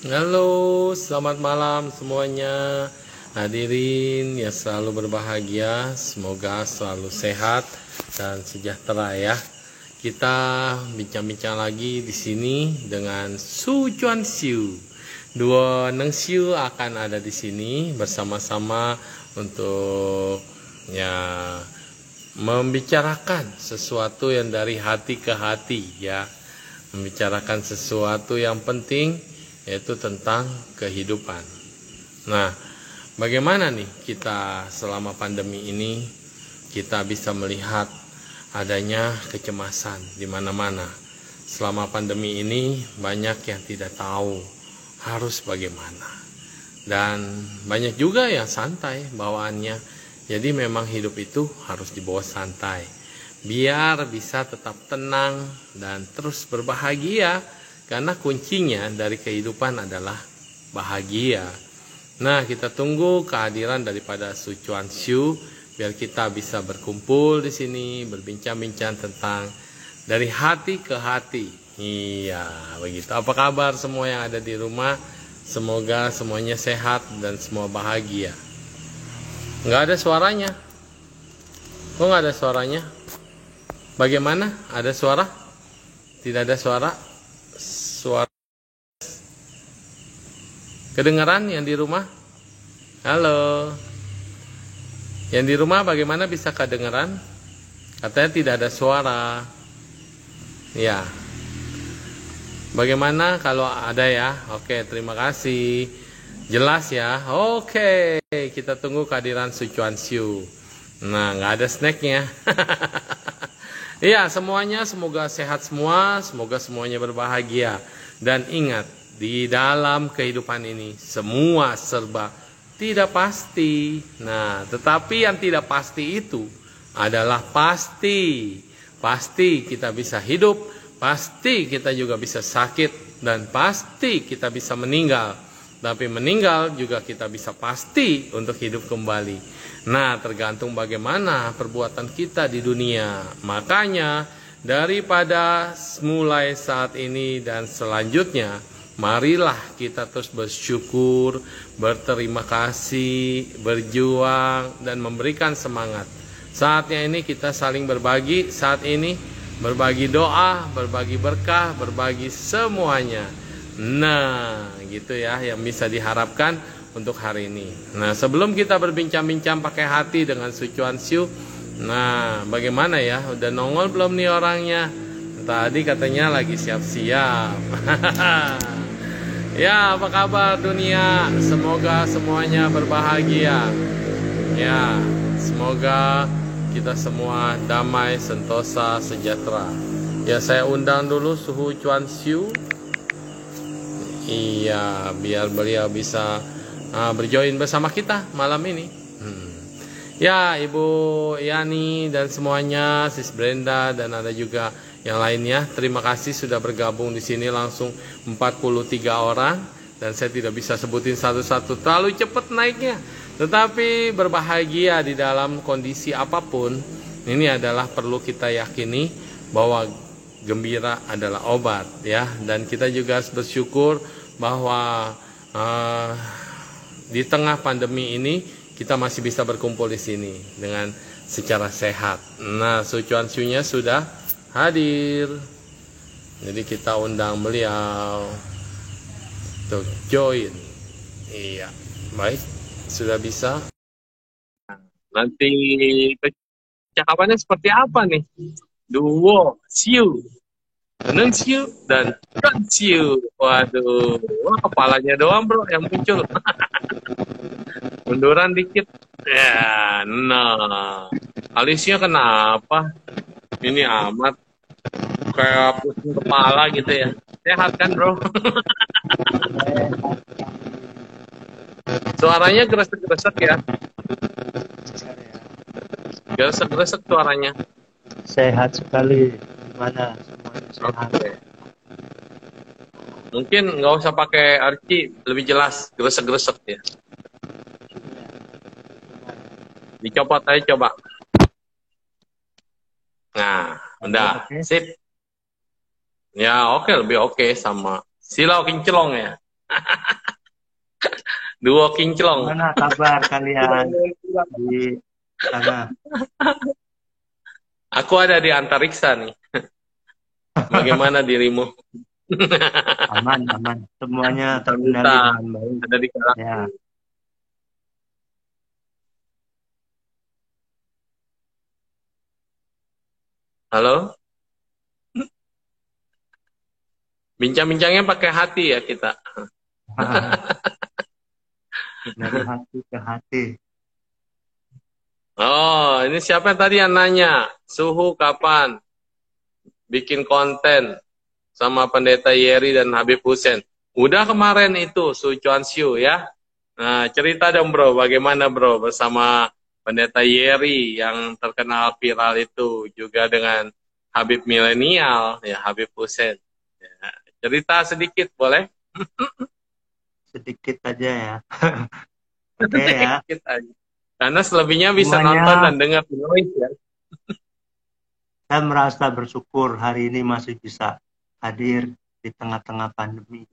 Halo, selamat malam semuanya. Hadirin yang selalu berbahagia, semoga selalu sehat dan sejahtera ya. Kita bincang-bincang lagi di sini dengan Su Chuan Xiu. Dua Neng Xiu akan ada di sini bersama-sama untuk ya membicarakan sesuatu yang dari hati ke hati ya. Membicarakan sesuatu yang penting yaitu tentang kehidupan. Nah, bagaimana nih kita selama pandemi ini kita bisa melihat adanya kecemasan di mana-mana. Selama pandemi ini banyak yang tidak tahu harus bagaimana. Dan banyak juga yang santai bawaannya. Jadi memang hidup itu harus dibawa santai. Biar bisa tetap tenang dan terus berbahagia. Karena kuncinya dari kehidupan adalah bahagia. Nah, kita tunggu kehadiran daripada Su Chuan Xiu biar kita bisa berkumpul di sini, berbincang-bincang tentang dari hati ke hati. Iya, begitu. Apa kabar semua yang ada di rumah? Semoga semuanya sehat dan semua bahagia. Nggak ada suaranya. Kok nggak ada suaranya? Bagaimana? Ada suara? Tidak ada suara? Suara kedengaran yang di rumah? Halo, yang di rumah bagaimana bisa kedengaran? Katanya tidak ada suara. Ya, bagaimana kalau ada ya? Oke, terima kasih. Jelas ya. Oke, kita tunggu kehadiran Su Chuan Xiu. Nah, nggak ada snacknya. Iya, semuanya semoga sehat semua, semoga semuanya berbahagia. Dan ingat, di dalam kehidupan ini semua serba tidak pasti. Nah, tetapi yang tidak pasti itu adalah pasti. Pasti kita bisa hidup, pasti kita juga bisa sakit, dan pasti kita bisa meninggal. Tapi meninggal juga kita bisa pasti untuk hidup kembali. Nah, tergantung bagaimana perbuatan kita di dunia. Makanya, daripada mulai saat ini dan selanjutnya, marilah kita terus bersyukur, berterima kasih, berjuang, dan memberikan semangat. Saatnya ini kita saling berbagi, saat ini berbagi doa, berbagi berkah, berbagi semuanya. Nah, gitu ya yang bisa diharapkan untuk hari ini. Nah, sebelum kita berbincang-bincang pakai hati dengan Su Chuan Xiu, nah, bagaimana ya? Udah nongol belum nih orangnya? Tadi katanya lagi siap-siap. Ya, apa kabar dunia? Semoga semuanya berbahagia. Ya, semoga kita semua damai, sentosa, sejahtera. Ya, saya undang dulu Su Chuan Xiu. Iya, biar beliau bisa berjoin bersama kita malam ini. Ya, Ibu Yani dan semuanya, Sis Brenda dan ada juga yang lainnya. Terima kasih sudah bergabung di sini langsung 43 orang dan saya tidak bisa sebutin satu-satu, terlalu cepat naiknya. Tetapi berbahagia di dalam kondisi apapun, ini adalah perlu kita yakini bahwa gembira adalah obat ya, dan kita juga harus bersyukur bahwa di tengah pandemi ini kita masih bisa berkumpul di sini dengan secara sehat. Nah, Su Chuan Xiu-nya sudah hadir. Jadi kita undang beliau untuk join. Iya, baik, sudah bisa. Nanti percakapannya seperti apa nih? Duo Xiu, Neng Xiu dan Chuan Xiu. Waduh, wah, kepalanya doang bro yang muncul. Munduran dikit. Ya, nah. Alisnya kenapa? Ini amat kayak pusing kepala gitu ya. Sehat kan bro? Suaranya gresek-gresek ya. Gresek-gresek suaranya. Sehat sekali. Gimana? Semuanya sehat. Oke. Mungkin nggak usah pakai arci, lebih jelas gresek-gresek ya. Dicopot aja coba. Nah, udah. Oke. Sip. Ya, oke, lebih oke sama Silau Kinclong ya. Duo kinclong. Gimana kabar kalian di sana? Aku ada di antariksa nih. Bagaimana dirimu? Aman, aman. Semuanya terkendali Kita dengan baik. ada di Karak. Ya, Halo? Bincang-bincangnya pakai hati ya kita. dari hati ke hati. Oh, ini siapa tadi yang nanya? Suhu kapan? Bikin konten sama Pendeta Yeri dan Habib Hussein. Udah kemarin itu, Su Chuan Xiu ya. Nah, cerita dong bro, bagaimana bro bersama Pendeta Yeri yang terkenal viral itu, juga dengan Habib Milenial, ya Habib Hussein. Ya, cerita sedikit boleh? Sedikit aja ya. Oke ya. Sedikit aja. Karena selebihnya bisa Semuanya nonton dan dengar di noise ya. saya merasa bersyukur hari ini masih bisa hadir di tengah-tengah pandemi.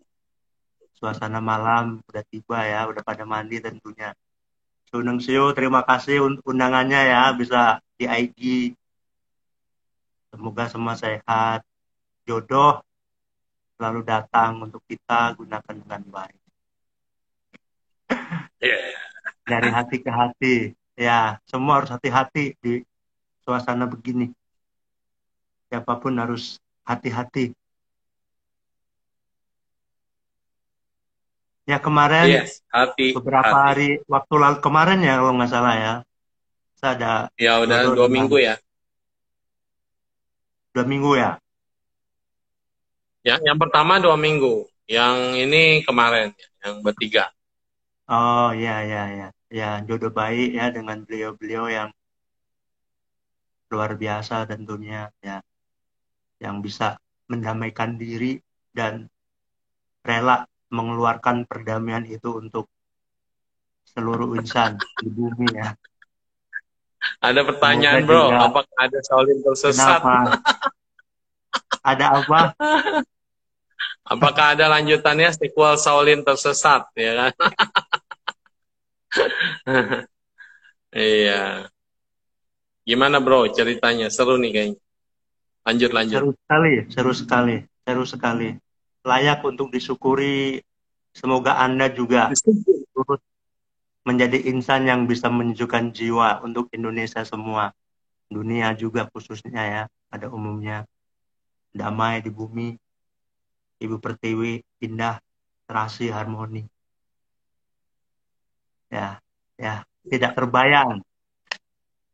Suasana malam udah tiba ya, udah pada mandi tentunya. Suneng Siu, terima kasih untuk undangannya ya, bisa di IG. Semoga semua sehat, jodoh selalu datang untuk kita gunakan dengan baik. Yeah. Dari hati ke hati, ya semua harus hati-hati di suasana begini. Siapapun harus hati-hati. Ya kemarin Yes, hati, beberapa hati. hari waktu lalu kemarin ya kalau nggak salah ya, saya ada Ya udah jodoh 2 minggu ya. 2 minggu ya. Ya, yang pertama 2 minggu. Yang ini kemarin, yang bertiga. Oh ya ya ya, ya jodoh baik ya dengan beliau-beliau yang luar biasa tentunya ya, yang bisa mendamaikan diri dan rela mengeluarkan perdamaian itu untuk seluruh insan di bumi ya. Ada Semoga pertanyaan bro, juga apakah ada Shaolin tersesat? kenapa ada apa? Apakah ada lanjutannya sequel Shaolin tersesat? Ya kan? Iya. Gimana bro ceritanya? Seru nih kayaknya. Lanjut, lanjut. Seru sekali, seru sekali, seru sekali. Layak untuk disyukuri. Semoga Anda juga turut menjadi insan yang bisa menyejukkan jiwa untuk Indonesia semua. Dunia juga khususnya ya, pada umumnya. Damai di bumi, Ibu Pertiwi, indah, terasi, harmoni. Ya, ya, tidak terbayang.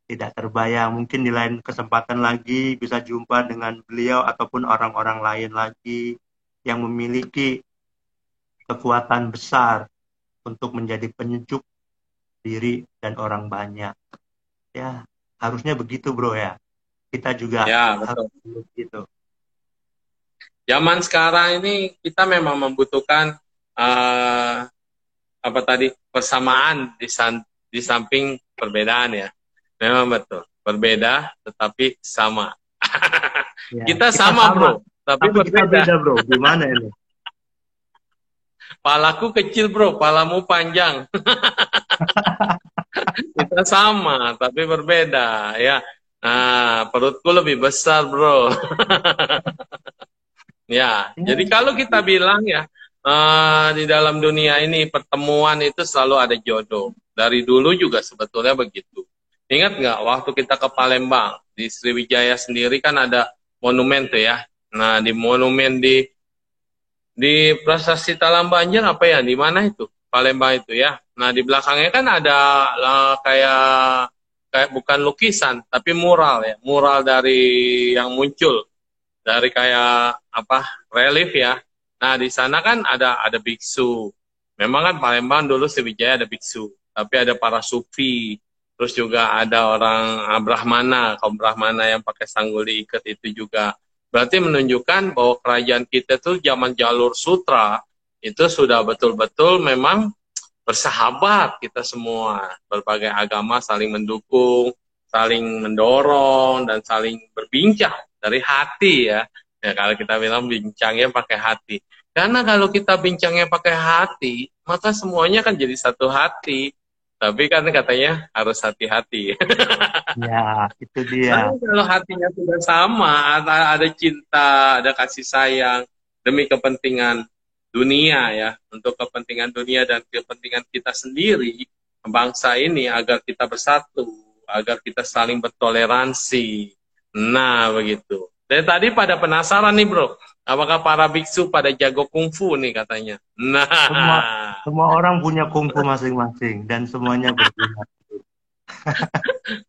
Tidak terbayang. Mungkin di lain kesempatan lagi bisa jumpa dengan beliau ataupun orang-orang lain lagi yang memiliki kekuatan besar untuk menjadi penyejuk diri dan orang banyak. Ya, harusnya begitu bro ya. Kita juga Ya, harus betul. begitu. Zaman sekarang ini kita memang membutuhkan eh, apa tadi persamaan di samping perbedaan ya. Memang betul. Berbeda tetapi sama. Ya, Kita kita sama, sama, bro, tapi tapi kita berbeda. beda bro. Gimana ini? Palaku kecil, bro, palamu panjang. Kita sama, tapi berbeda, ya. Nah, perutku lebih besar, bro. Ya, jadi kalau kita bilang ya, di dalam dunia ini pertemuan itu selalu ada jodoh. Dari dulu juga sebetulnya begitu. Ingat nggak waktu kita ke Palembang, di Sriwijaya sendiri kan ada monumen tuh ya. Nah, di monumen di Prasasti Talam Banjar apa ya? Di mana itu? Palembang itu ya. Nah, di belakangnya kan ada kayak kayak bukan lukisan, tapi mural ya. Mural dari yang muncul dari kayak apa? Relief ya. Nah, di sana kan ada biksu. Memang kan Palembang dulu Sriwijaya ada biksu, tapi ada para sufi. Terus juga ada orang Brahmana, kaum Brahmana yang pakai sangguli ikat itu juga. Berarti menunjukkan bahwa kerajaan kita tuh zaman jalur sutra itu sudah betul-betul memang bersahabat kita semua. Berbagai agama saling mendukung, saling mendorong, dan saling berbincang dari hati ya. Ya kalau kita bilang bincangnya pakai hati. Karena kalau kita bincangnya pakai hati, maka semuanya kan jadi satu hati. Tapi kan katanya harus hati-hati. Ya, itu dia. Tapi kalau hatinya sudah sama, ada cinta, ada kasih sayang demi kepentingan dunia ya, untuk kepentingan dunia dan kepentingan kita sendiri, bangsa ini agar kita bersatu, agar kita saling bertoleransi. Nah, begitu. Dari tadi pada penasaran nih, Bro. Apakah para biksu pada jago kungfu nih katanya? Semua Nah, semua orang punya kungfu masing-masing dan semuanya berguna.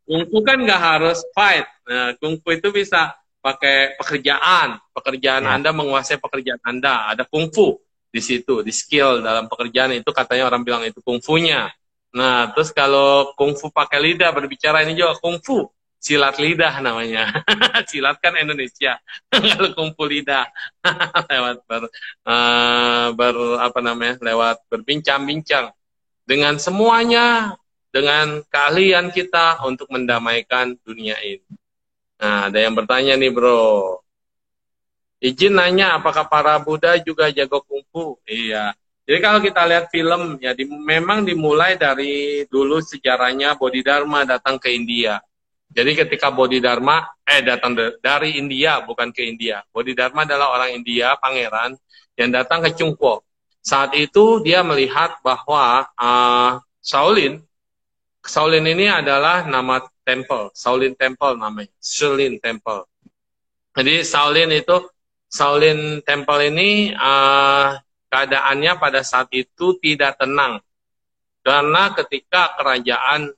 kungfu kan nggak harus fight. Nah, kungfu itu bisa pakai pekerjaan. Pekerjaan Ya, Anda menguasai pekerjaan Anda. Ada kungfu di situ, di skill dalam pekerjaan itu katanya orang bilang itu kungfunya. Nah, terus kalau kungfu pakai lidah berbicara ini juga kungfu. Silat lidah namanya. Silat kan Indonesia. Kalau kungfu lidah lewat apa namanya? Lewat berbincang-bincang dengan semuanya, dengan keahlian kita untuk mendamaikan dunia ini. Nah, ada yang bertanya nih, Bro. Izin nanya, apakah para Buddha juga jago kungfu? Iya. Jadi kalau kita lihat film, ya memang dimulai dari dulu sejarahnya Bodhidharma datang ke India. Jadi ketika Bodhidharma, datang dari India, bukan ke India. Bodhidharma adalah orang India, pangeran, yang datang ke Chungpo. Saat itu dia melihat bahwa Shaolin, Shaolin ini adalah nama temple, Shaolin Temple namanya, Shaolin Temple. Jadi Shaolin Temple ini keadaannya pada saat itu tidak tenang karena ketika kerajaan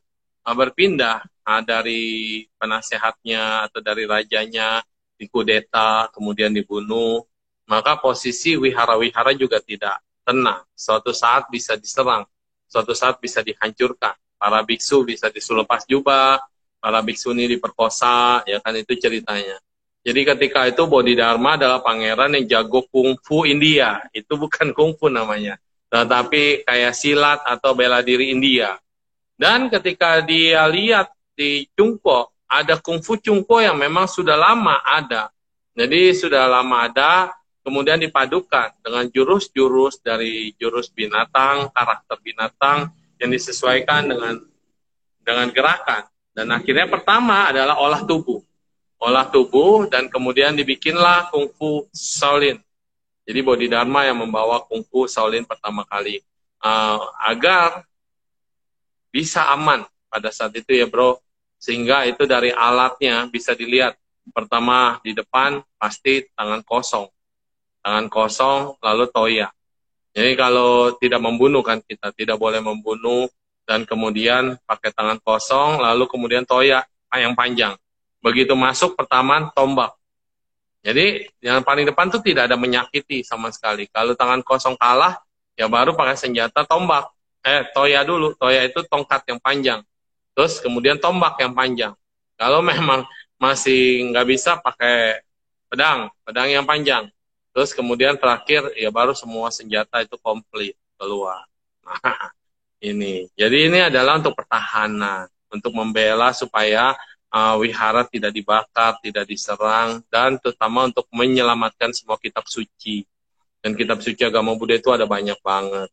berpindah dari penasehatnya atau dari rajanya dikudeta kemudian dibunuh, maka posisi wihara-wihara juga tidak tenang. Suatu saat bisa diserang, suatu saat bisa dihancurkan. Para biksu bisa disuruh lepas jubah, para biksu ini diperkosa, ya kan itu ceritanya. Jadi ketika itu Bodhidharma adalah pangeran yang jago kungfu India. Itu bukan kungfu namanya, tetapi kayak silat atau bela diri India. Dan ketika dia lihat di Chungpo, ada kungfu Chungpo yang memang sudah lama ada. Jadi sudah lama ada, kemudian dipadukan dengan jurus-jurus dari jurus binatang, karakter binatang yang disesuaikan dengan gerakan. Dan akhirnya pertama adalah olah tubuh dan kemudian dibikinlah kungfu Shaolin. Jadi Bodhidharma yang membawa kungfu Shaolin pertama kali agar bisa aman pada saat itu ya bro, sehingga itu dari alatnya bisa dilihat. Pertama di depan pasti tangan kosong lalu toya. Jadi kalau tidak membunuh kan kita tidak boleh membunuh, dan kemudian pakai tangan kosong lalu kemudian toya yang panjang. Begitu masuk pertama tombak. Jadi yang paling depan tuh tidak ada menyakiti sama sekali. Kalau tangan kosong kalah, ya baru pakai senjata tombak. Toya dulu. Toya itu tongkat yang panjang. Terus kemudian tombak yang panjang. Kalau memang masih nggak bisa pakai pedang yang panjang. Terus kemudian terakhir, ya baru semua senjata itu komplit keluar. Nah, ini. Jadi ini adalah untuk pertahanan. Untuk membela supaya wihara tidak dibakar, tidak diserang, dan terutama untuk menyelamatkan semua kitab suci. Dan kitab suci agama Buddha itu ada banyak banget.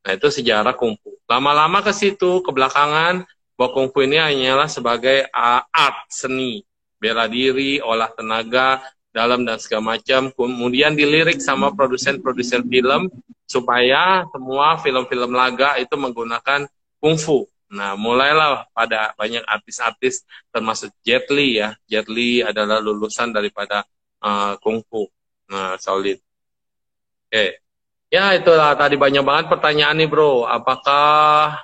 Nah, itu sejarah kungfu. Lama-lama ke situ, ke belakangan, bahwa kungfu ini hanyalah sebagai art, seni, bela diri, olah tenaga, dalam dan segala macam. Kemudian dilirik sama produsen-produsen film, supaya semua film-film laga itu menggunakan kungfu. Nah, mulailah pada banyak artis-artis termasuk Jet Li ya. Jet Li adalah lulusan daripada kungfu. Nah, Shaolin. Oke. Ya, itulah tadi banyak banget pertanyaan nih, Bro. Apakah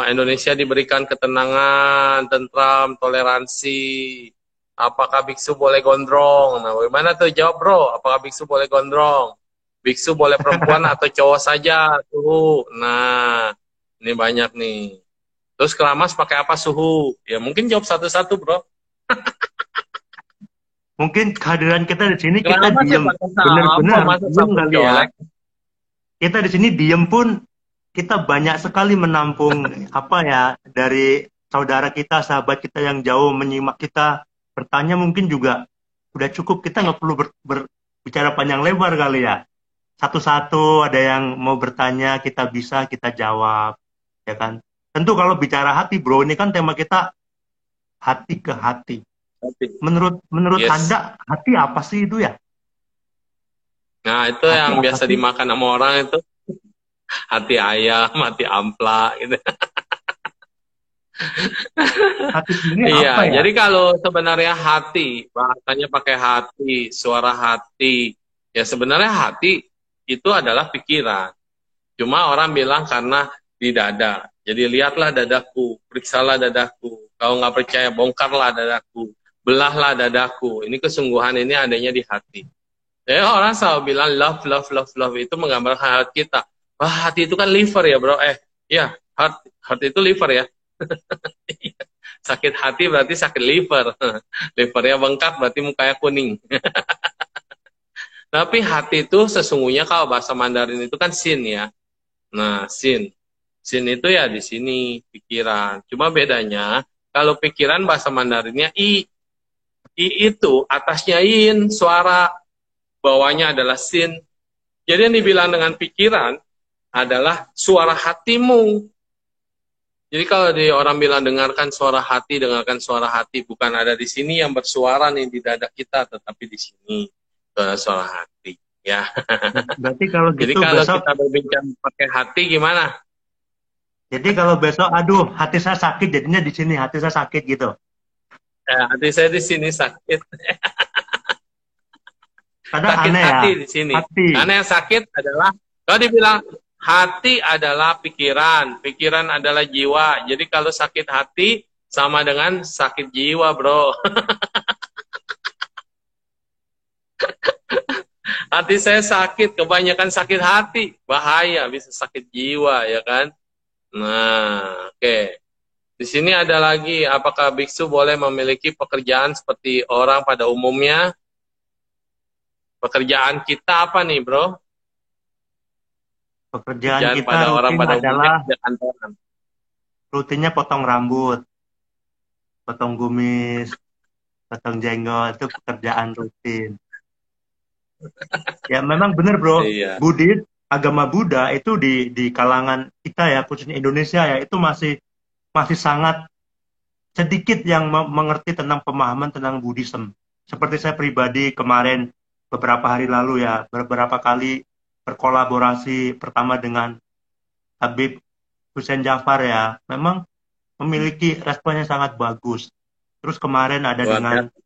Indonesia diberikan ketenangan, tentram, toleransi? Apakah biksu boleh gondrong? Nah, bagaimana tuh jawab, Bro? Apakah biksu boleh gondrong? Biksu boleh perempuan atau cowok saja? Tuh. Nah, ini banyak nih. Terus keramas pakai apa suhu? Ya mungkin jawab satu-satu, Bro. Mungkin kehadiran kita di sini kita Keramas ya diem, pakai benar-benar masa diem sabun kali ya. colek. Kita di sini diem pun kita banyak sekali menampung apa ya dari saudara kita, sahabat kita yang jauh menyimak kita bertanya, mungkin juga Udah cukup, kita nggak perlu berbicara panjang lebar kali ya. Satu-satu ada yang mau bertanya, kita bisa kita jawab, ya kan? Tentu kalau bicara hati, bro, ini kan tema kita hati ke hati. Menurut Yes. Anda, hati apa sih itu ya? Nah, itu Hati yang apa biasa sih? dimakan sama orang itu hati ayam, hati ampla gitu. Hati sendiri Iya, apa ya? jadi kalau sebenarnya hati, bahasanya pakai hati, suara hati, ya sebenarnya hati itu adalah pikiran. Cuma orang bilang karena di dada. Jadi lihatlah dadaku, periksalah dadaku. Kalau nggak percaya, bongkarlah dadaku, belahlah dadaku. Ini kesungguhan ini adanya di hati. Ya orang selalu bilang love, love, love, love itu menggambarkan hati kita. Wah, hati itu kan liver ya bro. Ya, heart itu liver ya. Sakit hati berarti sakit liver. Livernya bengkak berarti mukanya kuning. Tapi hati itu sesungguhnya kalau bahasa Mandarin itu kan sin ya. Nah, sin. Sin itu ya di sini pikiran. Cuma bedanya kalau pikiran bahasa Mandarinnya i. I itu atasnya yin, suara bawahnya adalah sin. Jadi yang dibilang dengan pikiran adalah suara hatimu. Jadi kalau di orang bilang dengarkan suara hati, bukan ada di sini yang bersuara nih di dada kita, tetapi di sini suara hati. Ya. Berarti kalau Jadi gitu kalau besok, kita berbincang pakai hati gimana? aduh, hati saya sakit, jadinya di sini hati saya sakit gitu. Hati saya di sini sakit, Kadang sakit aneh ya, hati di sini. hati. Karena yang sakit adalah kalau dibilang hati adalah pikiran, pikiran adalah jiwa. Jadi kalau sakit hati sama dengan sakit jiwa, bro. Hati saya sakit, kebanyakan sakit hati, bahaya, bisa sakit jiwa, ya kan? Nah, oke. Di sini ada lagi, apakah biksu boleh memiliki pekerjaan seperti orang pada umumnya? Pekerjaan kita apa nih, bro? Pekerjaan Pekerjaan kita pada orang rutin pada umumnya adalah kerja kantoran. rutinnya potong rambut, potong kumis, potong jenggot, itu pekerjaan rutin. Ya memang benar bro, Iya. Buddhis, agama Buddha itu di kalangan kita ya, khususnya Indonesia ya, itu masih masih sangat sedikit yang mengerti tentang pemahaman tentang Buddhism. Seperti saya pribadi kemarin beberapa hari lalu ya, beberapa kali berkolaborasi pertama dengan Habib Hussein Jafar ya, memang memiliki responnya sangat bagus. Terus kemarin ada Luar dengan biasa.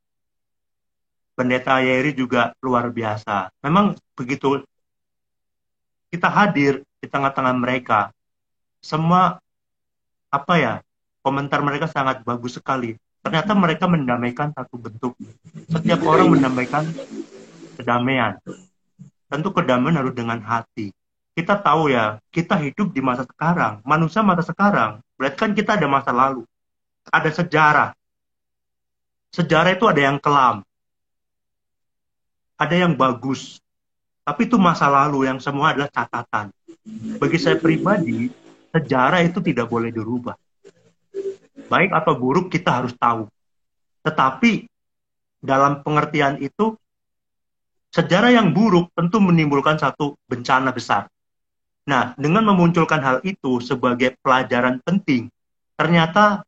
Pendeta Yeri juga luar biasa. Memang begitu kita hadir di tengah-tengah mereka, semua apa ya, komentar mereka sangat bagus sekali. Ternyata mereka mendamaikan satu bentuk. Setiap orang mendamaikan kedamaian. Tentu kedamaian harus dengan hati. Kita tahu ya, kita hidup di masa sekarang. Manusia masa sekarang, berarti kan kita ada masa lalu. Ada sejarah. Sejarah itu ada yang kelam, ada yang bagus. Tapi itu masa lalu yang semua adalah catatan. Bagi saya pribadi, sejarah itu tidak boleh dirubah. Baik atau buruk kita harus tahu. Tetapi dalam pengertian itu, sejarah yang buruk tentu menimbulkan satu bencana besar. Nah, dengan memunculkan hal itu sebagai pelajaran penting, ternyata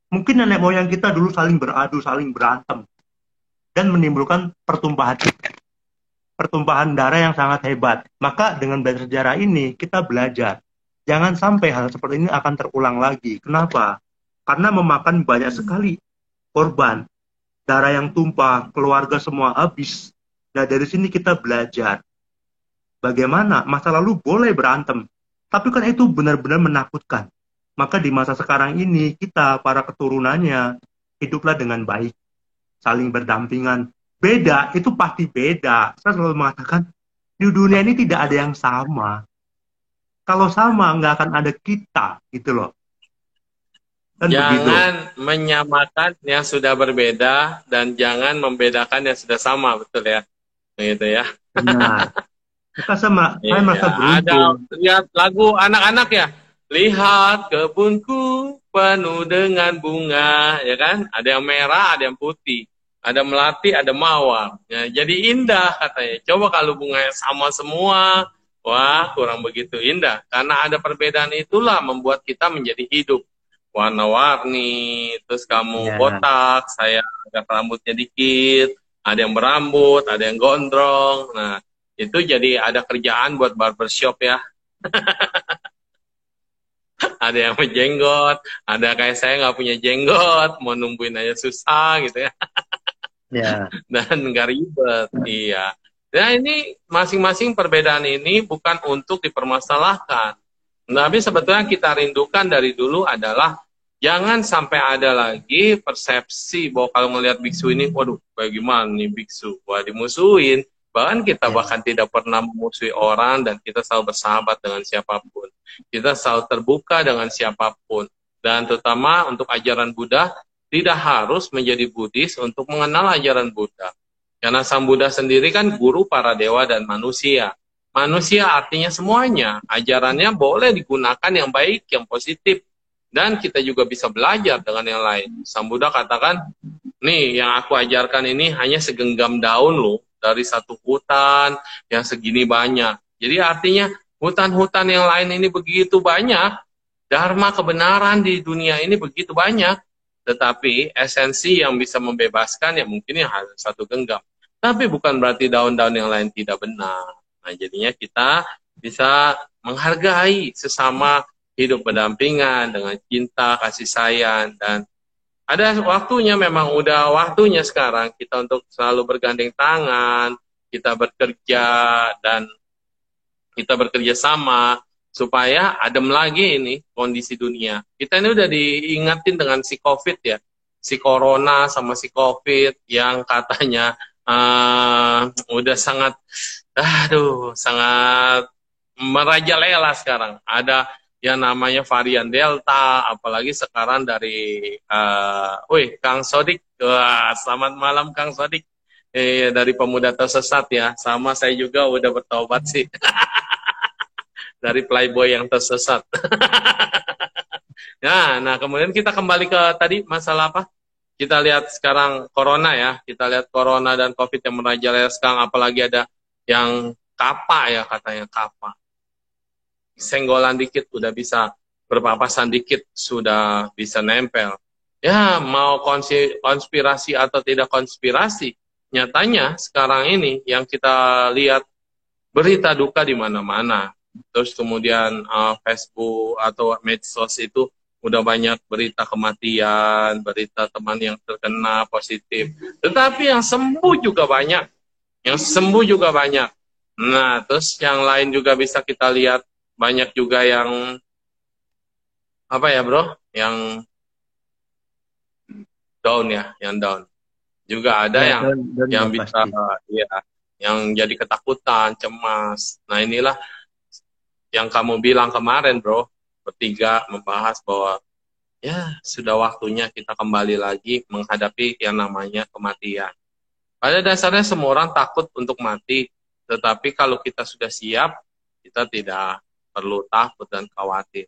mungkin nenek moyang kita dulu saling beradu, saling berantem, dan menimbulkan pertumpahan darah yang sangat hebat. Maka dengan belajar sejarah ini, kita belajar. Jangan sampai hal seperti ini akan terulang lagi. Kenapa? Karena memakan banyak sekali korban. Darah yang tumpah, keluarga semua habis. Nah, dari sini kita belajar. Bagaimana masa lalu boleh berantem. Tapi kan itu benar-benar menakutkan. Maka di masa sekarang ini, kita, para keturunannya, hiduplah dengan baik. Saling berdampingan. Beda, itu pasti beda. Saya selalu mengatakan, di dunia ini tidak ada yang sama. Kalau sama, nggak akan ada kita, gitu loh. Kan begitu. Jangan menyamakan yang sudah berbeda dan jangan membedakan yang sudah sama, betul ya? Gitu ya. Benar. Maka saya Iya, merasa ada beruntung. lihat lagu anak-anak ya. Lihat kebunku penuh dengan bunga, ya kan? Ada yang merah, ada yang putih. ada melati, ada mawar. Ya, jadi indah katanya. Coba kalau bunganya sama semua, wah kurang begitu indah. Karena ada perbedaan itulah membuat kita menjadi hidup. Warna-warni, terus kamu Ya, botak, saya agak rambutnya dikit, ada yang berambut, ada yang gondrong. Nah, itu jadi ada kerjaan buat barbershop ya. Ada yang berjenggot, ada kayak saya nggak punya jenggot, mau numbuhin aja susah gitu ya. ya, Dan nggak ribet. Iya. Nah ini masing-masing perbedaan ini bukan untuk dipermasalahkan. Tapi sebetulnya kita rindukan dari dulu adalah jangan sampai ada lagi persepsi bahwa kalau melihat biksu ini, waduh, bagaimana nih biksu? Wah, dimusuhin. Bahkan kita ya, bahkan tidak pernah memusuhi orang dan kita selalu bersahabat dengan siapapun. Kita selalu terbuka dengan siapapun. Dan terutama untuk ajaran Buddha, tidak harus menjadi Buddhis untuk mengenal ajaran Buddha. Karena Sang Buddha sendiri kan guru para dewa dan manusia. Manusia artinya semuanya. Ajarannya boleh digunakan yang baik, yang positif. Dan kita juga bisa belajar dengan yang lain. Sang Buddha katakan, nih yang aku ajarkan ini hanya segenggam daun loh. Dari satu hutan yang segini banyak. Jadi artinya hutan-hutan yang lain ini begitu banyak. Dharma kebenaran di dunia ini begitu banyak. Tetapi esensi yang bisa membebaskan ya mungkin yang satu genggam. Tapi bukan berarti daun-daun yang lain tidak benar. Nah jadinya kita bisa menghargai sesama hidup berdampingan dengan cinta, kasih sayang. Dan ada waktunya memang udah waktunya sekarang kita untuk selalu bergandeng tangan, kita bekerja dan kita bekerja sama supaya adem lagi ini kondisi dunia. Kita ini udah diingatin dengan si COVID ya, si Corona sama si COVID yang katanya udah sangat, sangat merajalela sekarang. Ada yang namanya varian Delta, apalagi sekarang dari, Kang Sodik, wah, selamat malam Kang Sodik. Dari pemuda tersesat ya, sama saya juga udah bertobat sih. Dari playboy yang tersesat. Nah, kemudian kita kembali ke tadi masalah apa? Kita lihat sekarang corona ya, kita lihat corona dan COVID yang merajalela sekarang, apalagi ada yang kapa ya katanya kapa. Senggolan dikit udah bisa, berpapasan dikit sudah bisa nempel. Ya, mau konspirasi atau tidak konspirasi, nyatanya sekarang ini yang kita lihat berita duka di mana-mana. Terus kemudian Facebook atau medsos itu udah banyak berita kematian, berita teman yang terkena positif. Tetapi yang sembuh juga banyak. Yang sembuh juga banyak. Nah, terus yang lain juga bisa kita lihat banyak juga yang apa ya, Bro? Yang down ya, yang down. Juga ada ya, dan yang udah bisa pasti. ya, yang jadi ketakutan, cemas. Nah, inilah yang kamu bilang kemarin, Bro. Bertiga membahas bahwa ya sudah waktunya kita kembali lagi menghadapi yang namanya kematian. Pada dasarnya semua orang takut untuk mati, tetapi kalau kita sudah siap, kita tidak perlu takut dan khawatir.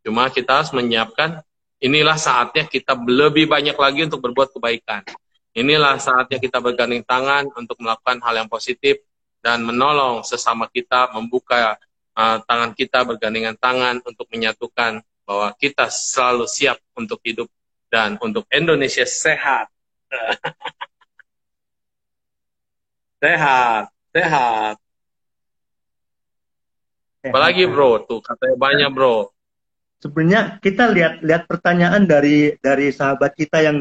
Cuma kita harus menyiapkan, inilah saatnya kita lebih banyak lagi untuk berbuat kebaikan. Inilah saatnya kita bergandeng tangan untuk melakukan hal yang positif dan menolong sesama kita, membuka tangan kita bergandengan tangan untuk menyatukan bahwa kita selalu siap untuk hidup dan untuk Indonesia sehat. Sehat, sehat. Sehat, Apalagi sehat. bro, tuh katanya banyak bro. Sebenarnya kita lihat pertanyaan dari sahabat kita yang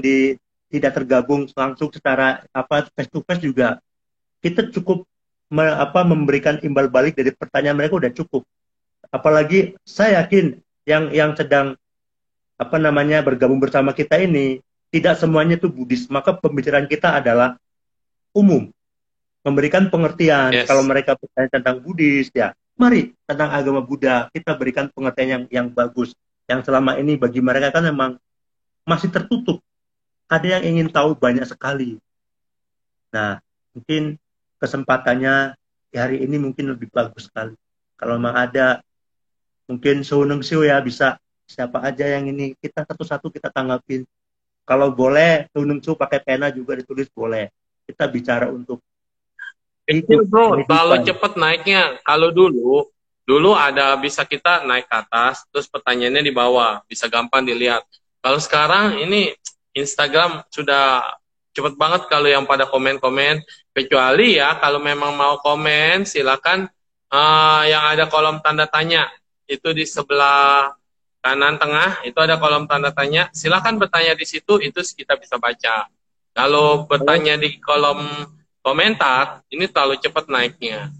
tidak tergabung langsung secara face to face juga, kita cukup memberikan imbal balik dari pertanyaan mereka udah cukup. Apalagi saya yakin yang sedang bergabung bersama kita ini tidak semuanya itu Buddhis, maka pembicaraan kita adalah umum, memberikan pengertian. Kalau Yes, mereka bertanya tentang Buddhis, ya mari tentang agama Buddha kita berikan pengertian yang bagus. Yang selama ini bagi mereka kan memang masih tertutup. Ada yang ingin tahu banyak sekali. Nah, mungkin kesempatannya di hari ini mungkin lebih bagus sekali. Kalau memang ada, mungkin Suneng Siu ya bisa siapa aja yang ini kita satu-satu kita tanggapin. Kalau boleh, Tunungsu pakai pena juga ditulis boleh. Kita bicara untuk Kecil hidup, bro, terlalu kehidupan. cepet naiknya. Kalau dulu ada bisa kita naik ke atas, terus pertanyaannya di bawah, bisa gampang dilihat. Kalau sekarang ini Instagram sudah cepet banget kalau yang pada komen-komen. Kecuali ya kalau memang mau komen, silakan yang ada kolom tanda tanya. Itu di sebelah kanan tengah, itu ada kolom tanda tanya. Silakan bertanya di situ, itu kita bisa baca. Kalau Oh, bertanya di kolom komentar, ini terlalu cepat naiknya.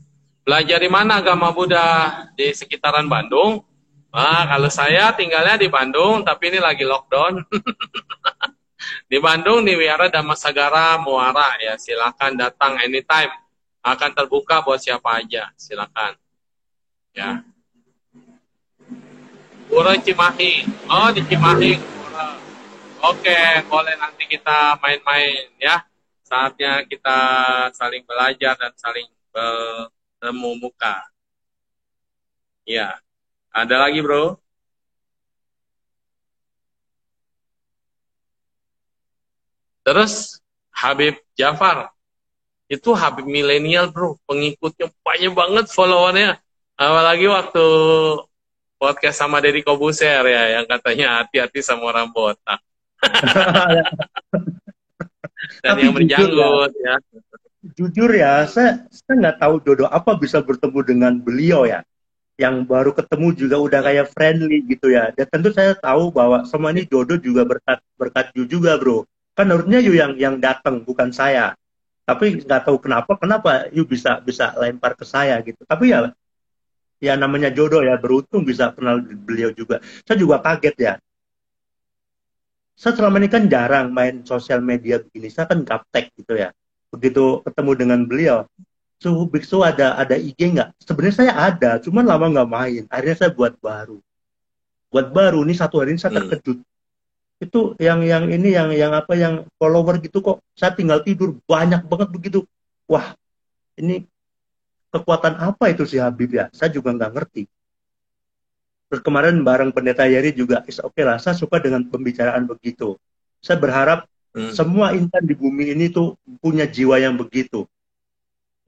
Belajar di mana agama Buddha? Di sekitaran Bandung. Kalau saya tinggalnya di Bandung, tapi ini lagi lockdown. Di Bandung, di Wihara Dhammasagara Muara, ya silakan datang anytime. Akan terbuka buat siapa aja, silakan. Ya. Pura Cimahi. Oh, di Cimahi. Pura. Oke, boleh nanti kita main-main ya. Saatnya kita saling belajar dan saling bertemu muka. Iya. Ada lagi, bro? Terus Habib Jafar. Itu Habib milenial, bro. Pengikutnya banyak banget followernya. Apalagi waktu podcast sama Deddy Kobuser ya, yang katanya hati-hati sama orang botak. Dan tapi yang berjanggut ya. jujur ya, saya nggak tahu Dodo apa bisa bertemu dengan beliau ya. Yang baru ketemu juga udah kayak friendly gitu ya. Dan tentu saya tahu bahwa semua ini Dodo juga berkat berkat Yu juga bro. Kan harusnya Yu yang datang bukan saya. Tapi nggak tahu kenapa Yu bisa bisa lempar ke saya gitu. Tapi ya ya namanya jodoh ya, beruntung bisa kenal beliau juga. Saya juga kaget ya. Saya selama ini kan jarang main sosial media begini. Saya kan gaptek gitu ya. Begitu ketemu dengan beliau, Suhu Biksu ada IG nggak? Sebenarnya saya ada, cuman lama nggak main. Akhirnya saya buat baru. Buat baru nih satu hari ini saya Hmm. terkejut. Itu yang ini yang apa yang follower gitu kok saya tinggal tidur banyak banget begitu. Wah, ini kekuatan apa itu si Habib ya? Saya juga nggak ngerti. Terus kemarin bareng Pendeta Yeri juga is oke lah. Saya suka dengan pembicaraan begitu. Saya berharap Hmm. semua insan di bumi ini tuh punya jiwa yang begitu.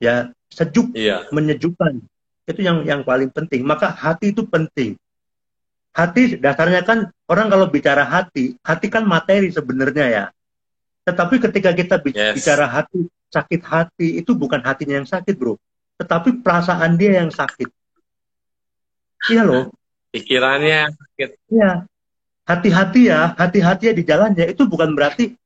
Ya, sejuk, Iya. menyejukkan. Itu yang paling penting. Maka hati itu penting. Hati dasarnya kan orang kalau bicara hati, hati kan materi sebenarnya ya. Tetapi ketika kita Yes. bicara hati, sakit hati, itu bukan hatinya yang sakit, bro. Tetapi perasaan dia yang sakit. Iya loh. Pikirannya sakit. Iya. Hati-hati ya, hati-hati ya di jalannya. Itu bukan berarti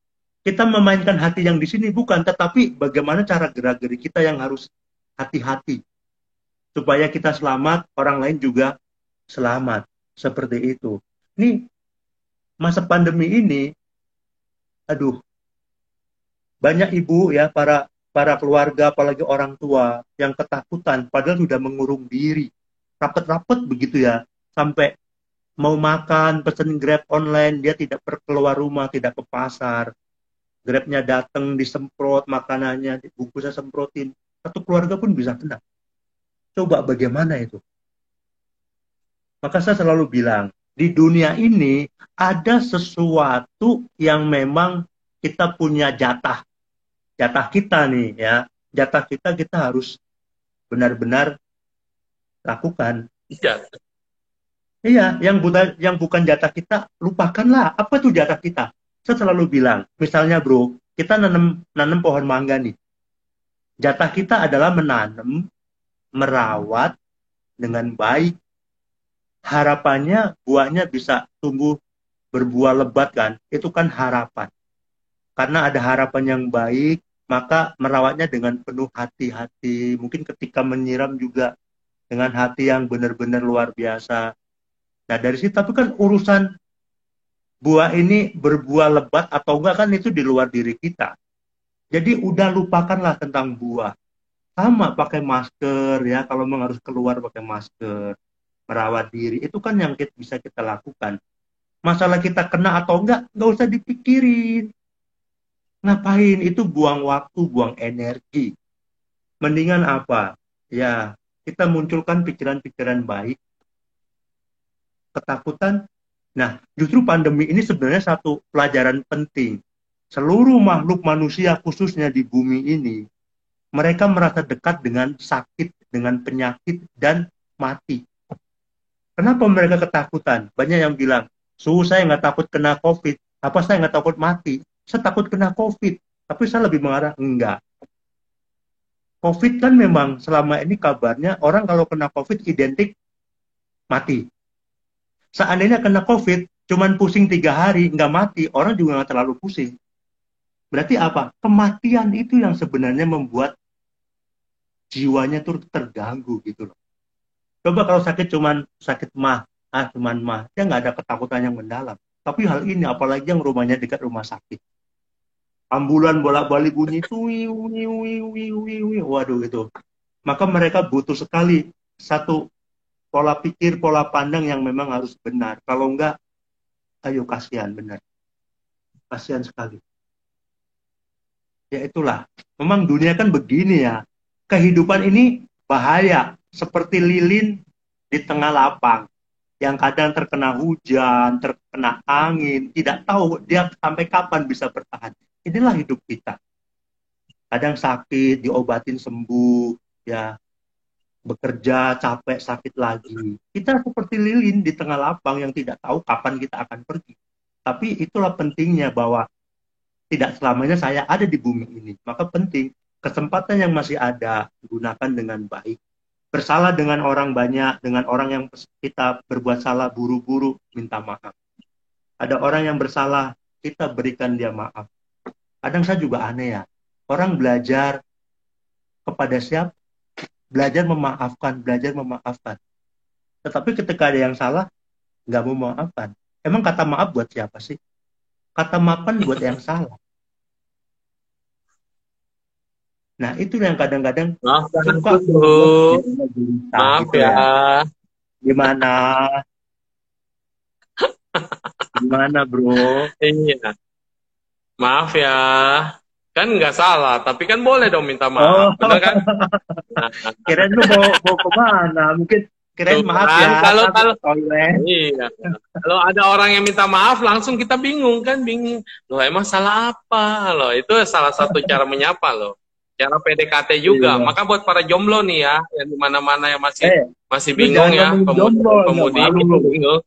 kita memainkan hati yang di sini, bukan. Tetapi bagaimana cara gerak-gerik kita yang harus hati-hati. Supaya kita selamat, orang lain juga selamat. Seperti itu. Ini masa pandemi ini, aduh, banyak ibu ya, para keluarga, apalagi orang tua yang ketakutan, padahal sudah mengurung diri, rapet-rapet begitu ya, sampai mau makan, pesen Grab online, dia tidak keluar rumah, tidak ke pasar, Grabnya datang, disemprot makanannya, bungkusnya semprotin, satu keluarga pun bisa kena. Coba bagaimana itu? Maka saya selalu bilang, di dunia ini ada sesuatu yang memang kita punya jatah kita nih ya, jatah kita harus benar-benar lakukan. Iya. Iya, yang bukan jatah kita lupakanlah. Apa tuh jatah kita? Saya selalu bilang, misalnya bro, kita nanam nanam pohon mangga nih. Jatah kita adalah menanam, merawat dengan baik. Harapannya buahnya bisa tumbuh berbuah lebat kan? Itu kan harapan. Karena ada harapan yang baik, maka merawatnya dengan penuh hati-hati. Mungkin ketika menyiram juga dengan hati yang benar-benar luar biasa. Nah dari situ, tapi kan urusan buah ini berbuah lebat atau enggak kan itu di luar diri kita. Jadi udah lupakanlah tentang buah. Sama pakai masker ya, kalau memang harus keluar pakai masker, merawat diri, itu kan yang bisa kita lakukan. Masalah kita kena atau enggak usah dipikirin. Ngapain itu buang waktu, buang energi. Mendingan apa? Ya, kita munculkan pikiran-pikiran baik, ketakutan Nah, justru pandemi ini sebenarnya satu pelajaran penting. Seluruh makhluk manusia, khususnya di bumi ini, mereka merasa dekat dengan sakit, dengan penyakit, dan mati. Kenapa mereka ketakutan? Banyak yang bilang, saya nggak takut kena COVID. Apa saya nggak takut mati? Saya takut kena COVID. Tapi saya lebih mengarah, enggak. COVID kan memang selama ini kabarnya orang kalau kena COVID identik mati. Seandainya kena COVID, cuman pusing 3 hari, nggak mati, orang juga nggak terlalu pusing. Berarti apa? Kematian itu yang sebenarnya membuat jiwanya tuh terganggu gitu loh. Coba kalau sakit cuman sakit cuman dia nggak ada ketakutan yang mendalam. Tapi hal ini, apalagi yang rumahnya dekat rumah sakit, ambulan bolak-balik bunyi, waduh itu. Maka mereka butuh sekali satu pola pikir, pola pandang yang memang harus benar. Kalau enggak, ayo kasihan benar, kasihan sekali. Ya itulah, memang dunia kan begini ya. Kehidupan ini bahaya, seperti lilin di tengah lapang, yang kadang terkena hujan, terkena angin, tidak tahu dia sampai kapan bisa bertahan. Inilah hidup kita. Kadang sakit, diobatin sembuh, ya bekerja, capek, sakit lagi. Kita seperti lilin di tengah lapang yang tidak tahu kapan kita akan pergi. Tapi itulah pentingnya bahwa tidak selamanya saya ada di bumi ini. Maka penting, kesempatan yang masih ada, gunakan dengan baik. Bersalah dengan orang banyak, dengan orang yang kita berbuat salah, buru-buru minta maaf. Ada orang yang bersalah, kita berikan dia maaf. Kadang saya juga aneh ya, orang belajar kepada siapa? Belajar memaafkan. Tetapi ketika ada yang salah, nggak mau memaafkan. Emang kata maaf buat siapa sih? Kata maaf kan buat yang salah. Nah, itu yang kadang-kadang Maaf suka bro. Maaf gitu ya. Gimana? Gimana, bro? Iya. Maaf ya. Kan nggak salah, tapi kan boleh dong minta Oh, maaf, bener kan? Nah, kirain lu mau kemana? Mungkin kirain tuh maaf kan, ya, kalau tapi kalau toilet. iya, kalau ada orang yang minta maaf, langsung kita bingung kan, bingung. Loh emang salah apa? Loh itu salah satu cara menyapa loh. Cara PDKT juga. Iya. Maka buat para jomblo nih ya, yang di mana-mana yang masih Eh, masih lu bingung jangan ya, ngomong pemuda jomblo, dan nggak pemudi malu itu lu. bingung.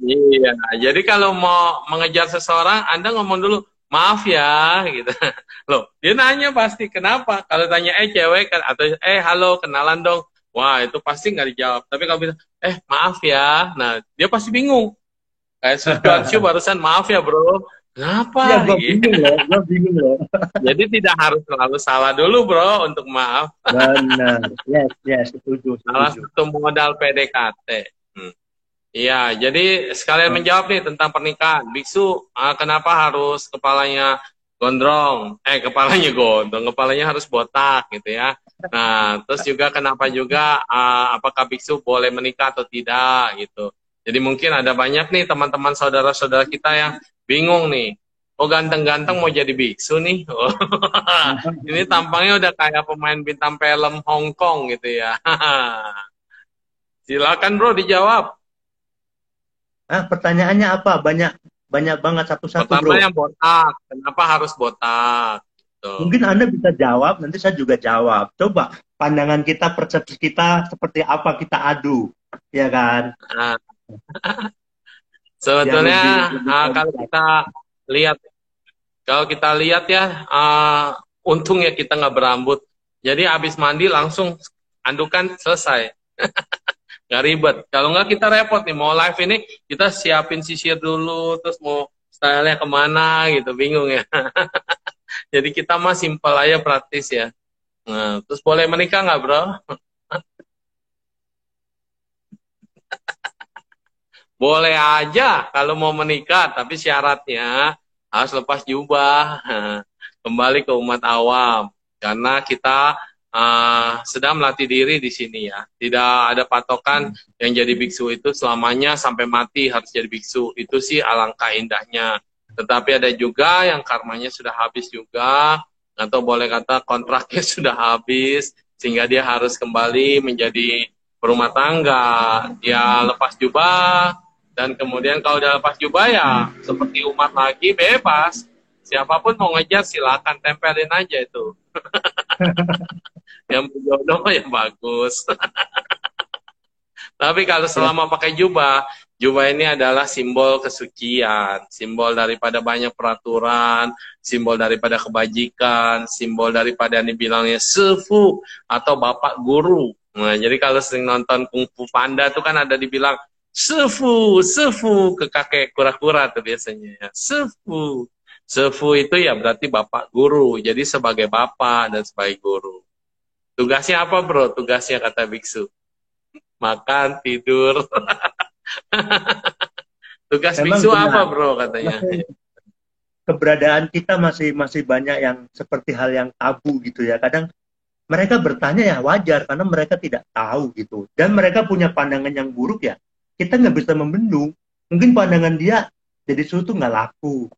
Iya, jadi kalau mau mengejar seseorang, Anda ngomong dulu, maaf ya, gitu. Loh, dia nanya pasti, kenapa? Kalau tanya, cewek, kan, atau halo, kenalan dong. Wah, itu pasti nggak dijawab. Tapi kalau bilang, maaf ya, nah, dia pasti bingung. Kayak Sujuanshu barusan, maaf ya bro. Iya, Kenapa? gua Gitu. bingung loh, gua bingung loh. Jadi tidak harus selalu salah dulu bro, untuk maaf. Benar. Yes, yes, setuju, Salah setuju. satu modal PDKT. Hmm. Iya, jadi sekalian menjawab nih tentang pernikahan. Biksu, kenapa harus kepalanya gondrong? Kepalanya gondrong, kepalanya harus botak gitu ya. Nah, terus juga kenapa juga apakah biksu boleh menikah atau tidak gitu. Jadi mungkin ada banyak nih teman-teman saudara-saudara kita yang bingung nih. Oh ganteng-ganteng mau jadi biksu nih. Oh, ini tampangnya udah kayak pemain bintang film Hong Kong gitu ya. Silakan bro dijawab. Pertanyaannya apa? Banyak banyak banget satu-satu, Pertama bro. yang botak. Kenapa harus botak? Gitu. Mungkin Anda bisa jawab, nanti saya juga jawab. Coba pandangan kita, persepsi kita seperti apa kita adu, ya kan? Nah, Biar sebetulnya lebih kalau kompleks. kita lihat, ya, untung ya kita nggak berambut. Jadi habis mandi langsung andukan selesai, nggak ribet. Kalau nggak kita repot nih mau live ini kita siapin sisir dulu, terus mau stylenya kemana gitu, bingung ya. Jadi kita mah simpel aja praktis ya. Nah, terus boleh menikah nggak bro? Boleh aja kalau mau menikah, tapi syaratnya harus lepas jubah, kembali ke umat awam. Karena kita sedang melatih diri di sini ya. Tidak ada patokan yang jadi biksu itu selamanya sampai mati harus jadi biksu. Itu sih alangkah indahnya. Tetapi ada juga yang karmanya sudah habis juga, atau boleh kata kontraknya sudah habis, sehingga dia harus kembali menjadi berumah tangga. Dia lepas jubah, Dan kemudian kalau udah lepas jubah ya seperti umat lagi bebas. Siapapun mau ngejar silakan tempelin aja itu. Yang berjodoh ya bagus. Tapi kalau selama pakai jubah, jubah ini adalah simbol kesucian, simbol daripada banyak peraturan, simbol daripada kebajikan, simbol daripada yang dibilangnya sefu atau bapak guru. Nah, jadi kalau sering nonton Kung Fu Panda tuh kan ada dibilang sefu, sefu ke kakek kura-kura tuh biasanya. Ya. Sefu. Sefu itu ya berarti bapak guru. Jadi sebagai bapak dan sebagai guru. Tugasnya apa, bro? Tugasnya kata biksu. Makan, tidur. Tugas Memang biksu benar. apa, bro, katanya? Keberadaan kita masih banyak yang seperti hal yang tabu gitu ya. Kadang mereka bertanya ya wajar karena mereka tidak tahu gitu. Dan mereka punya pandangan yang buruk ya. Kita nggak bisa membendung. Mungkin pandangan dia jadi sesuatu nggak laku.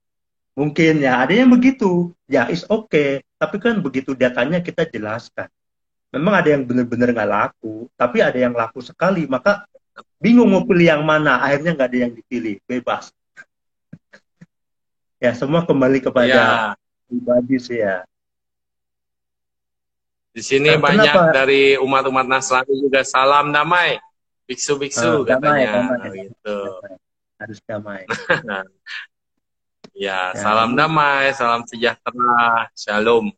Mungkin ya ada yang begitu. Ya is okay. Tapi kan begitu datanya kita jelaskan. Memang ada yang benar-benar nggak laku, tapi ada yang laku sekali. Maka bingung mau pilih yang mana. Akhirnya nggak ada yang dipilih, bebas. Ya semua kembali kepada Ya, pribadi sih ya. di sini Nah, banyak kenapa? dari umat-umat Nasrani juga salam damai. Biksu-biksu Damai, katanya. damai, Gitu. damai. Harus damai. Ya, Ya, salam ini damai, salam sejahtera, shalom.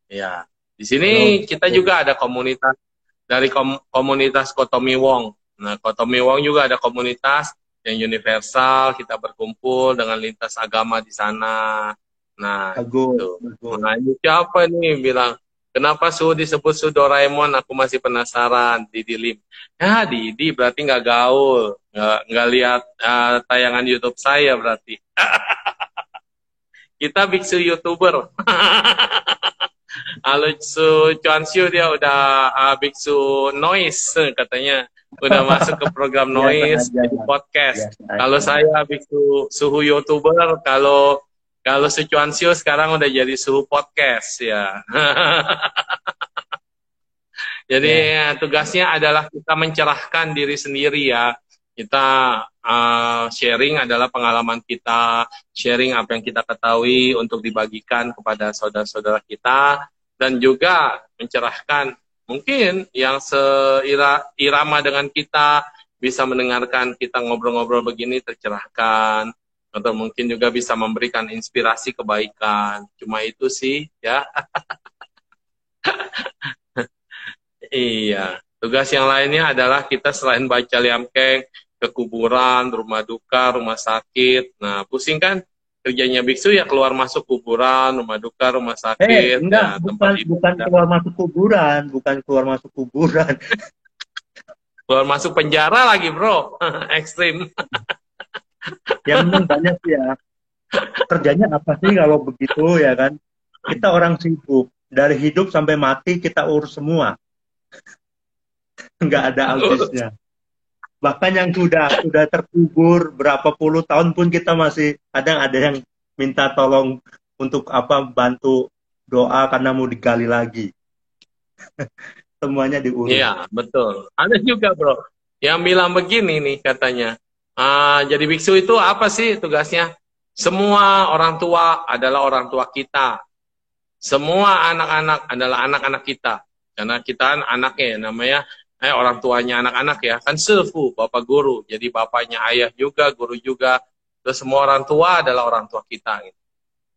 Ya, di sini belum. kita juga ada komunitas dari komunitas Kotomi Wong. Nah, Kotomi Wong juga ada komunitas yang universal, kita berkumpul dengan lintas agama di sana. Nah, Bagus, gitu. bagus. Nah, ini siapa nih bilang, kenapa Su disebut Su Doraemon? Aku masih penasaran, Didi Lim. Ya, Didi berarti nggak gaul, nggak lihat tayangan YouTube saya berarti. Kita biksu YouTuber. Kalau Cuan Siu dia udah biksu noise katanya. Udah masuk ke program Biasa noise, aja. jadi podcast. Biasa Kalau aja. saya biksu suhu YouTuber, kalau Cuan Siu sekarang udah jadi suhu podcast ya. Jadi Ya. tugasnya adalah kita mencerahkan diri sendiri ya. Kita sharing adalah pengalaman kita, sharing apa yang kita ketahui untuk dibagikan kepada saudara-saudara kita, dan juga mencerahkan mungkin yang seirama dengan kita, bisa mendengarkan kita ngobrol-ngobrol begini tercerahkan, atau mungkin juga bisa memberikan inspirasi kebaikan. Cuma itu sih ya. Iya, tugas yang lainnya adalah kita selain baca liamkeng, ke kuburan, rumah duka, rumah sakit. Nah, pusing kan kerjanya biksu ya keluar masuk kuburan, rumah duka, rumah sakit, Enggak, ya tempat bukan ibadah. keluar masuk kuburan, bukan keluar masuk kuburan. Keluar masuk penjara lagi, bro. Ekstrim. Yang penting banyak sih ya. Kerjanya apa sih kalau begitu ya kan? Kita orang sibuk. Dari hidup sampai mati kita urus semua. Nggak ada habisnya. Bahkan yang sudah terkubur berapa puluh tahun pun kita masih kadang ada yang minta tolong untuk apa bantu doa karena mau digali lagi. Semuanya diurus. Iya, betul. Ada juga, bro, yang bilang begini nih katanya. Jadi biksu itu apa sih tugasnya? Semua orang tua adalah orang tua kita. Semua anak-anak adalah anak-anak kita. Karena kita kan anaknya ya, namanya orang tuanya anak-anak ya. Kan sefu, bapak guru. Jadi bapaknya ayah juga, guru juga. Terus semua orang tua adalah orang tua kita. Gitu.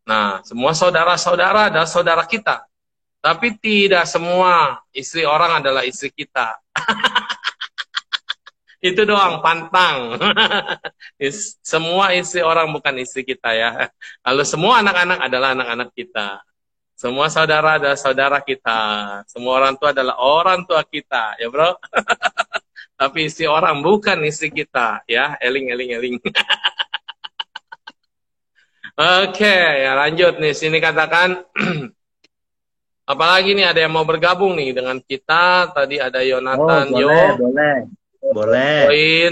Nah, semua saudara-saudara adalah saudara kita. Tapi tidak semua istri orang adalah istri kita. Itu doang, pantang. Semua istri orang bukan istri kita ya. Lalu semua anak-anak adalah anak-anak kita. Semua saudara adalah saudara kita. Semua orang tua adalah orang tua kita, ya bro. Tapi istri orang bukan istri kita, ya. Eling, eling, eling. Oke, ya lanjut nih. Sini katakan, apalagi nih ada yang mau bergabung nih dengan kita. Tadi ada Yonatan, boleh. Poin,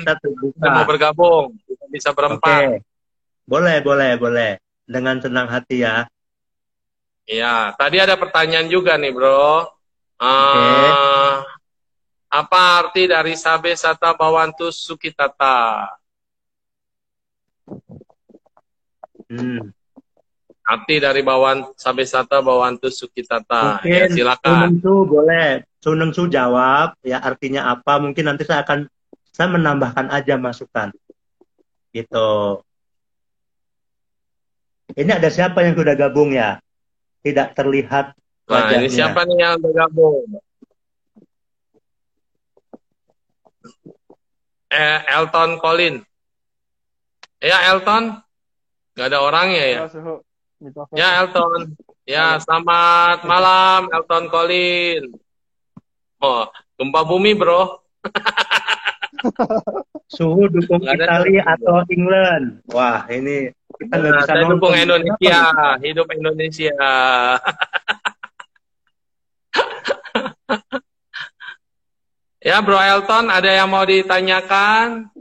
kita mau bergabung. Kita bisa berempat. Boleh. Dengan senang hati ya. Iya, tadi ada pertanyaan juga nih, bro. Apa arti dari Sabe Sata Bawantu Sukitata? Hmm. Arti dari Sabesata Bawantu Sukitata. Ya, Mungkin silakan. Sunengsu boleh. Sunengsu jawab ya artinya apa. Mungkin nanti saya menambahkan aja masukan. Gitu. Ini ada siapa yang sudah gabung ya? Tidak terlihat Nah, ini wajahnya. siapa nih yang bergabung? Elton Colin. Ya, Elton. Nggak ada orangnya ya? Halo, Suhu. Mikrofon. Ya, Elton. Ya, Halo. selamat malam, Elton Colin. Oh, gempa bumi, bro. Suhu dukung Nggak ada. Italia atau England. Wah, ini kita nggak Nah, bisa saya nonton. dukung Indonesia. Kenapa? Hidup Indonesia. Ya, Bro Elton, ada yang mau ditanyakan?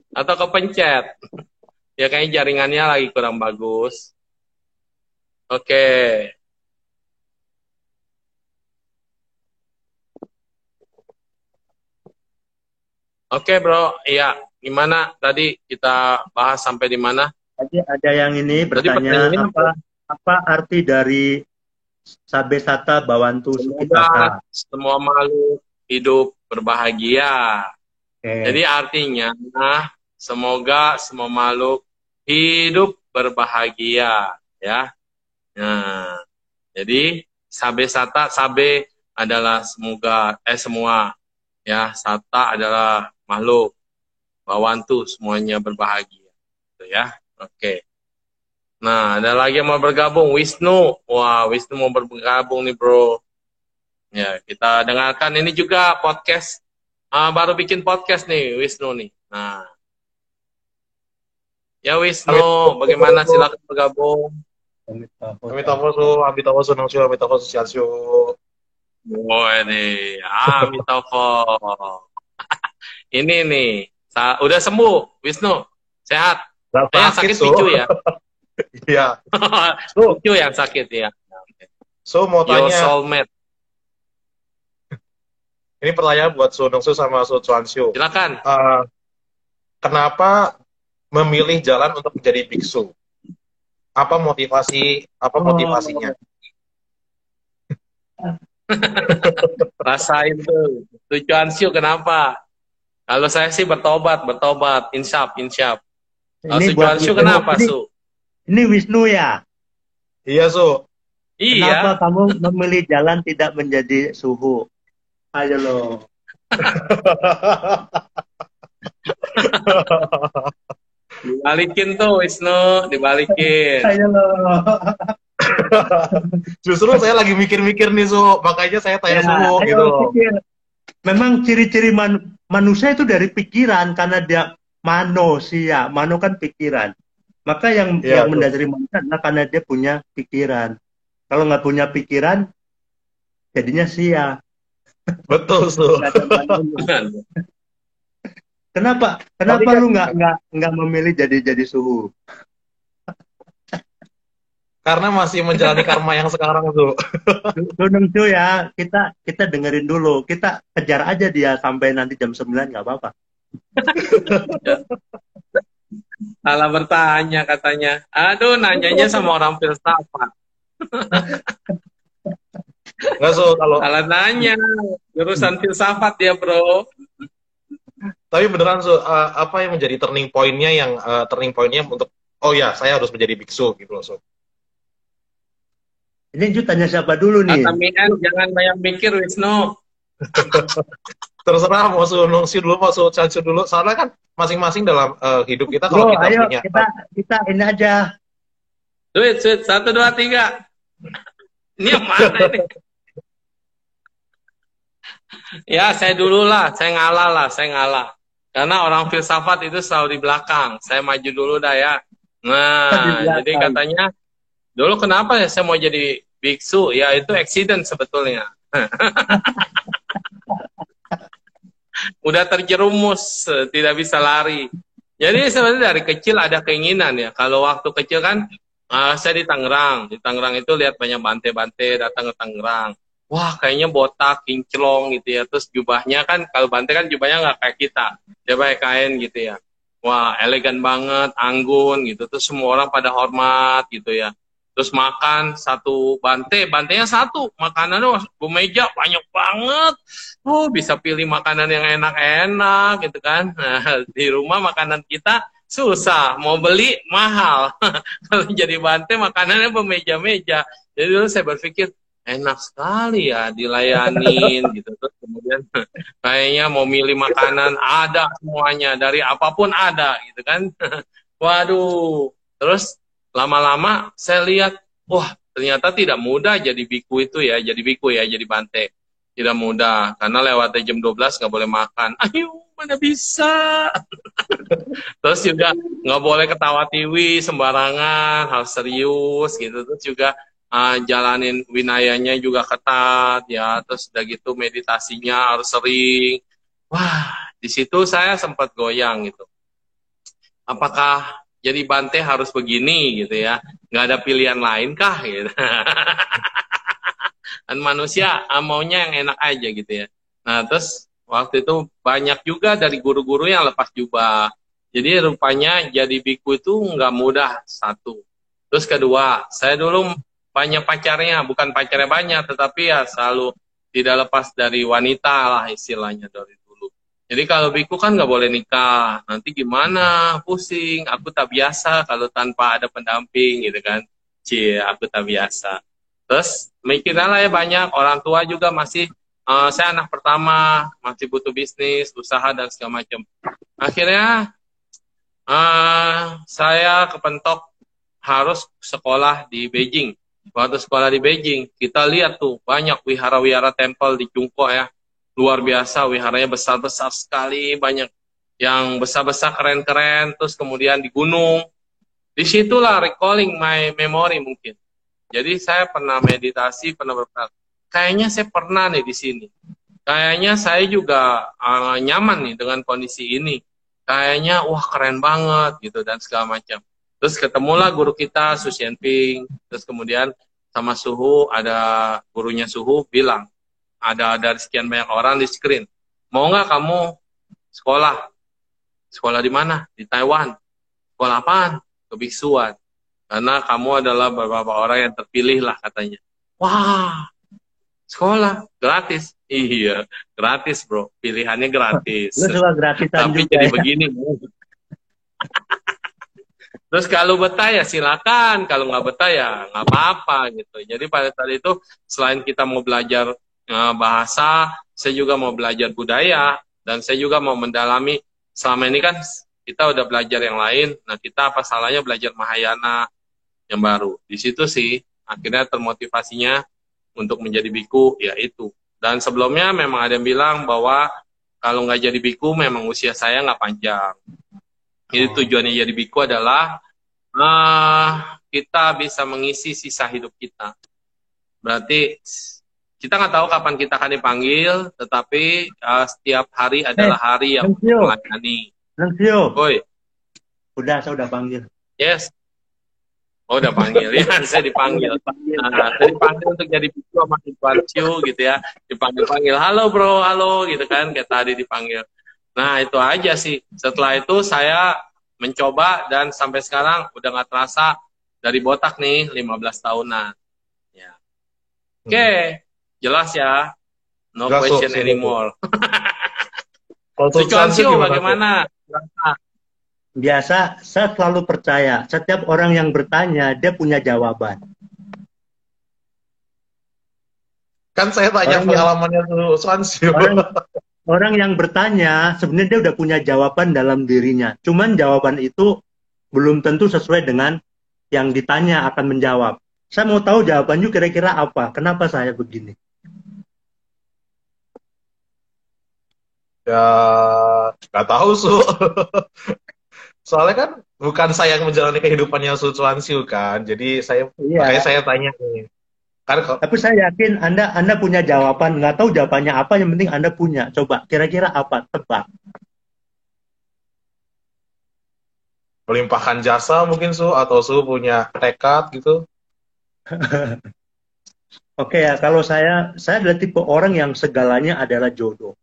Atau kepencet? Ya, kayaknya jaringannya lagi kurang bagus. Oke. Oke, Bro. Iya, gimana tadi kita bahas sampai di mana? Jadi ada yang ini Tadi bertanya pertanyaannya apa arti dari Sabesata Bawantu Sukitata? semoga semua makhluk hidup berbahagia. Oke. Jadi artinya semoga semua makhluk hidup berbahagia, ya. Nah, jadi Sabesata, Sabe adalah semoga semua, ya. Sata adalah makhluk, Bawantu semuanya berbahagia, gitu ya. Oke. Nah, ada lagi yang mau bergabung, Wisnu. Wah, Wisnu mau bergabung nih, bro. Ya, kita dengarkan ini juga podcast. Baru bikin podcast nih, Wisnu nih. Nah, ya Wisnu, bagaimana? Silakan bergabung. Amitabha Nangsu, Amitabha Siasyo. Oh, ini, Amitabha. Ini nih, udah sembuh, Wisnu, sehat. Gak Yang sakit picu ya? Iya. So, Picu yang sakit ya. mau Your tanya, soulmate. ini pertanyaan buat Su Nongsu sama Su Chuanshu. Silakan. Kenapa memilih jalan untuk menjadi biksu? Apa motivasinya? Rasain tuh. Tujuan Syu kenapa? Kalau saya sih bertobat, insyaf. Kalau Ini tujuan buat Syu Wisnu. kenapa, Su? Ini Wisnu ya. Iya, Su. Iya. Kenapa kamu memilih jalan tidak menjadi suhu? Ayo loh. Dibalikin tuh, Wisnu. Dibalikin. Ayo loh. Justru saya lagi mikir-mikir nih, Su. Makanya saya tanya Su, ayo gitu loh. pikir. Memang ciri-ciri manusia itu dari pikiran karena dia manusia. Mano kan pikiran. Maka yang mendasari manusia adalah karena dia punya pikiran. Kalau nggak punya pikiran, jadinya sia. Betul, Su. Kenapa lu nggak memilih jadi suhu? Karena masih menjalani karma yang sekarang, Su. Nunggu ya, kita dengerin dulu. Kita kejar aja dia sampai nanti jam 9 nggak apa-apa. Salah bertanya katanya. Aduh, nanyanya sama orang filsafat. Nggak, Su, kalau Salah nanya. Jurusan filsafat dia, bro. tapi beneran, Su, apa yang menjadi turning point-nya untuk oh ya, saya harus menjadi biksu gitu loh, Su. Ini Ju tanya siapa dulu nih? Atamian, jangan banyak mikir, Wisnu. Terserah mau Su Nongsi dulu, mau Su Chansu dulu. Soalnya kan masing-masing dalam hidup kita Bro, kalau kita ayo punya kita ini aja. Sweet, 1, 2, 3. Ini yang mana ini? Ya, saya dulu lah. Saya ngalah. Karena orang filsafat itu selalu di belakang. Saya maju dulu dah ya. Nah, jadi katanya, dulu kenapa ya saya mau jadi biksu? Ya, itu accident sebetulnya. Udah terjerumus, tidak bisa lari. Jadi sebenarnya dari kecil ada keinginan ya. Kalau waktu kecil kan, saya di Tangerang. Di Tangerang itu lihat banyak bante-bante datang ke Tangerang. Wah, kayaknya botak, kinclong gitu ya. Terus jubahnya kan, kalau bante kan jubahnya nggak kayak kita. Dia pakai kain gitu ya. wah elegan banget, anggun gitu. Terus semua orang pada hormat gitu ya. Terus makan satu bantenya satu, makanannya meja banyak banget. Oh, bisa pilih makanan yang enak-enak gitu kan. Nah, di rumah makanan kita susah, mau beli mahal. Kalau jadi bante makanannya bermeja-meja. Jadi dulu saya berpikir enak sekali ya dilayanin gitu. Terus kemudian kayaknya mau milih makanan ada semuanya, dari apapun ada gitu kan. Waduh. Terus lama-lama saya lihat, wah ternyata tidak mudah jadi biku itu ya, jadi bante. Tidak mudah, karena lewatnya jam 12 nggak boleh makan. Ayo, mana bisa. Terus juga nggak boleh ketawa tiwi sembarangan, harus serius gitu. Terus juga jalanin winayanya juga ketat ya. Terus udah gitu meditasinya harus sering. Wah, di situ saya sempat goyang gitu. Apakah jadi bante harus begini gitu ya? Nggak ada pilihan lain kah gitu. Dan manusia maunya yang enak aja gitu ya. Nah, terus waktu itu banyak juga dari guru-guru yang lepas jubah. Jadi rupanya jadi biku itu nggak mudah, satu. Terus kedua, saya dulu banyak pacarnya, bukan pacarnya banyak, tetapi ya selalu tidak lepas dari wanita lah istilahnya dari dulu. Jadi kalau biku kan nggak boleh nikah, nanti gimana, pusing, aku tak biasa kalau tanpa ada pendamping gitu kan. Cie, aku tak biasa. Terus mikirnya lah ya banyak, orang tua juga masih, saya anak pertama, masih butuh bisnis, usaha, dan segala macam. Akhirnya saya kepentok harus sekolah di Beijing. Waktu sekolah di Beijing, kita lihat tuh banyak wihara-wihara tempel di Chungko ya. Luar biasa, wiharanya besar-besar sekali, banyak yang besar-besar, keren-keren, terus kemudian di gunung. Disitulah recalling my memory mungkin. Jadi saya pernah meditasi, pernah berpikir, kayaknya saya pernah nih di sini. Kayaknya saya juga nyaman nih dengan kondisi ini. Kayaknya wah keren banget gitu dan segala macam. Terus ketemulah guru kita Su Xianping. Terus kemudian sama Suhu, ada gurunya Suhu bilang, ada sekian banyak orang di screen. Mau nggak kamu sekolah? Sekolah di mana? Di Taiwan. Sekolah apaan? Kebiksuan. Karena kamu adalah beberapa orang yang terpilih lah katanya. Wah, sekolah gratis. Iya, gratis bro. Pilihannya gratis. Lu suka gratisan Tapi juga jadi ya? begini. Terus kalau betah ya silakan. Kalau nggak betah ya nggak apa-apa gitu. Jadi pada saat itu selain kita mau belajar bahasa, saya juga mau belajar budaya. Dan saya juga mau mendalami, selama ini kan kita udah belajar yang lain. Nah kita apa salahnya belajar Mahayana yang baru. Di situ sih akhirnya termotivasinya untuk menjadi biku, ya itu. Dan sebelumnya memang ada yang bilang bahwa kalau nggak jadi biku memang usia saya nggak panjang. Jadi tujuannya jadi biku adalah kita bisa mengisi sisa hidup kita. Berarti kita nggak tahu kapan kita akan dipanggil, tetapi setiap hari adalah hari yang melayani. Lensio, Oi, saya udah panggil. yes. Oh, udah panggil ya, saya dipanggil. Nah, saya dipanggil untuk jadi biku sama Tuan Ciu gitu ya. Dipanggil-panggil, halo bro, halo gitu kan, kayak tadi dipanggil. Nah, itu aja sih. Setelah itu saya mencoba dan sampai sekarang udah nggak terasa dari botak nih, 15 tahunan. Ya. Oke, jelas ya. No Jelas, question so, anymore. Kalau Tuan Ciu bagaimana? Biasa, saya selalu percaya setiap orang yang bertanya, dia punya jawaban. Kan saya tanya pengalamannya tuh Swansio. Orang yang bertanya, sebenarnya dia udah punya jawaban dalam dirinya. Cuman jawaban itu belum tentu sesuai dengan yang ditanya akan menjawab. Saya mau tahu jawabannya kira-kira apa? Kenapa saya begini? Ya, nggak tahu, Su. Soalnya kan bukan saya yang menjalani kehidupannya Su Swansio kan. Jadi makanya saya tanya nih. Tapi saya yakin Anda punya jawaban. Nggak tahu jawabannya apa, yang penting Anda punya. Coba, kira-kira apa? Tebak. Melimpahkan jasa mungkin, Su. Atau Su punya tekad gitu. Oke ya, kalau saya adalah tipe orang yang segalanya adalah jodoh.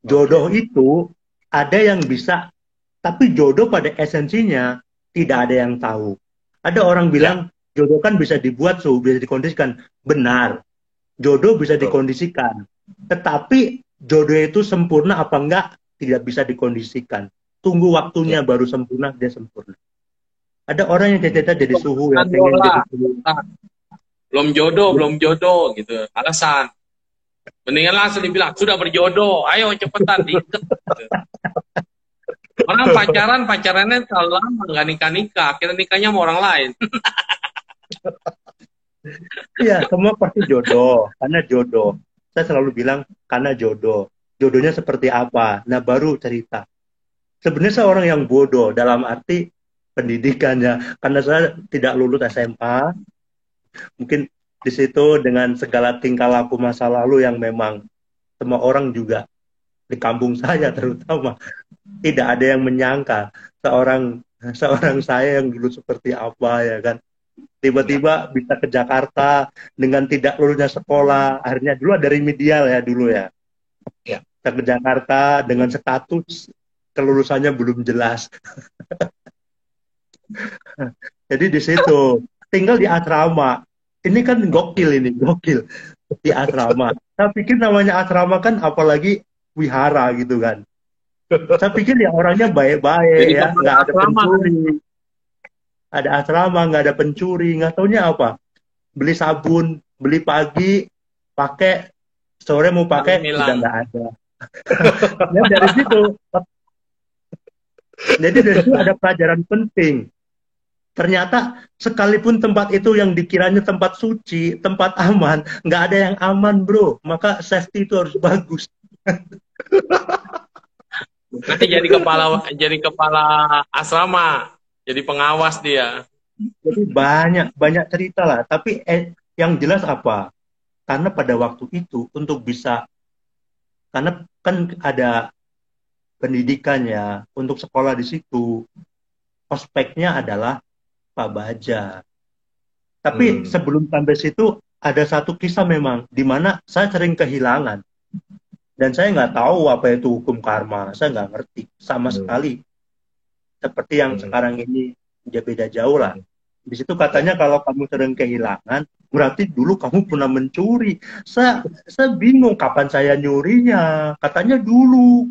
Jodoh itu ada yang bisa Tapi jodoh pada esensinya tidak ada yang tahu. Ada orang bilang jodoh kan bisa dibuat, bisa dikondisikan. Benar, jodoh bisa dikondisikan. Tetapi jodoh itu sempurna apa enggak tidak bisa dikondisikan. Tunggu waktunya baru sempurna, dia sempurna. Ada orang yang cita-cita jadi suhu ya, pengen jadi suhu. Belum jodoh gitu. Alasan. Mendingan langsung dibilang, sudah berjodoh, ayo cepetan diikat. Orang pacarannya terlalu lama, nggak nikah-nikah. Kita nikahnya sama orang lain. Iya, semua pasti jodoh. Karena jodoh. Saya selalu bilang, karena jodoh. Jodohnya seperti apa? Nah, baru cerita. Sebenarnya saya orang yang bodoh, dalam arti pendidikannya. Karena saya tidak lulus SMA. Mungkin di situ dengan segala tingkah laku masa lalu yang memang semua orang juga di kampung saya terutama tidak ada yang menyangka seorang saya yang dulu seperti apa ya kan, tiba-tiba bisa ke Jakarta dengan tidak lulusnya sekolah, akhirnya dulu ada remedial ya dulu ya, bisa ke Jakarta dengan status kelulusannya belum jelas. Jadi di situ tinggal di asrama. Ini kan gokil di asrama. Saya pikir namanya asrama kan apalagi wihara gitu kan. Saya pikir ya orangnya baik-baik ya, nggak ada pencuri. Ada asrama, nggak ada pencuri, nggak taunya apa. Beli sabun, beli pagi, pakai, sore mau pakai, udah nggak ada. Ya, dari situ. Jadi dari situ ada pelajaran penting. Ternyata sekalipun tempat itu yang dikiranya tempat suci, tempat aman, nggak ada yang aman bro. Maka safety itu harus bagus. Nanti jadi kepala asrama, jadi pengawas dia. Jadi banyak cerita lah. Tapi yang jelas apa? Karena pada waktu itu untuk bisa, karena kan ada pendidikan ya, untuk sekolah di situ, ospeknya adalah Pak Baja. Tapi sebelum sampai situ ada satu kisah memang di mana saya sering kehilangan dan saya nggak tahu apa itu hukum karma. Saya nggak ngerti sama sekali. Seperti yang sekarang ini dia beda jauh lah. Di situ katanya kalau kamu sering kehilangan berarti dulu kamu pernah mencuri. Saya bingung kapan saya nyurinya. Katanya dulu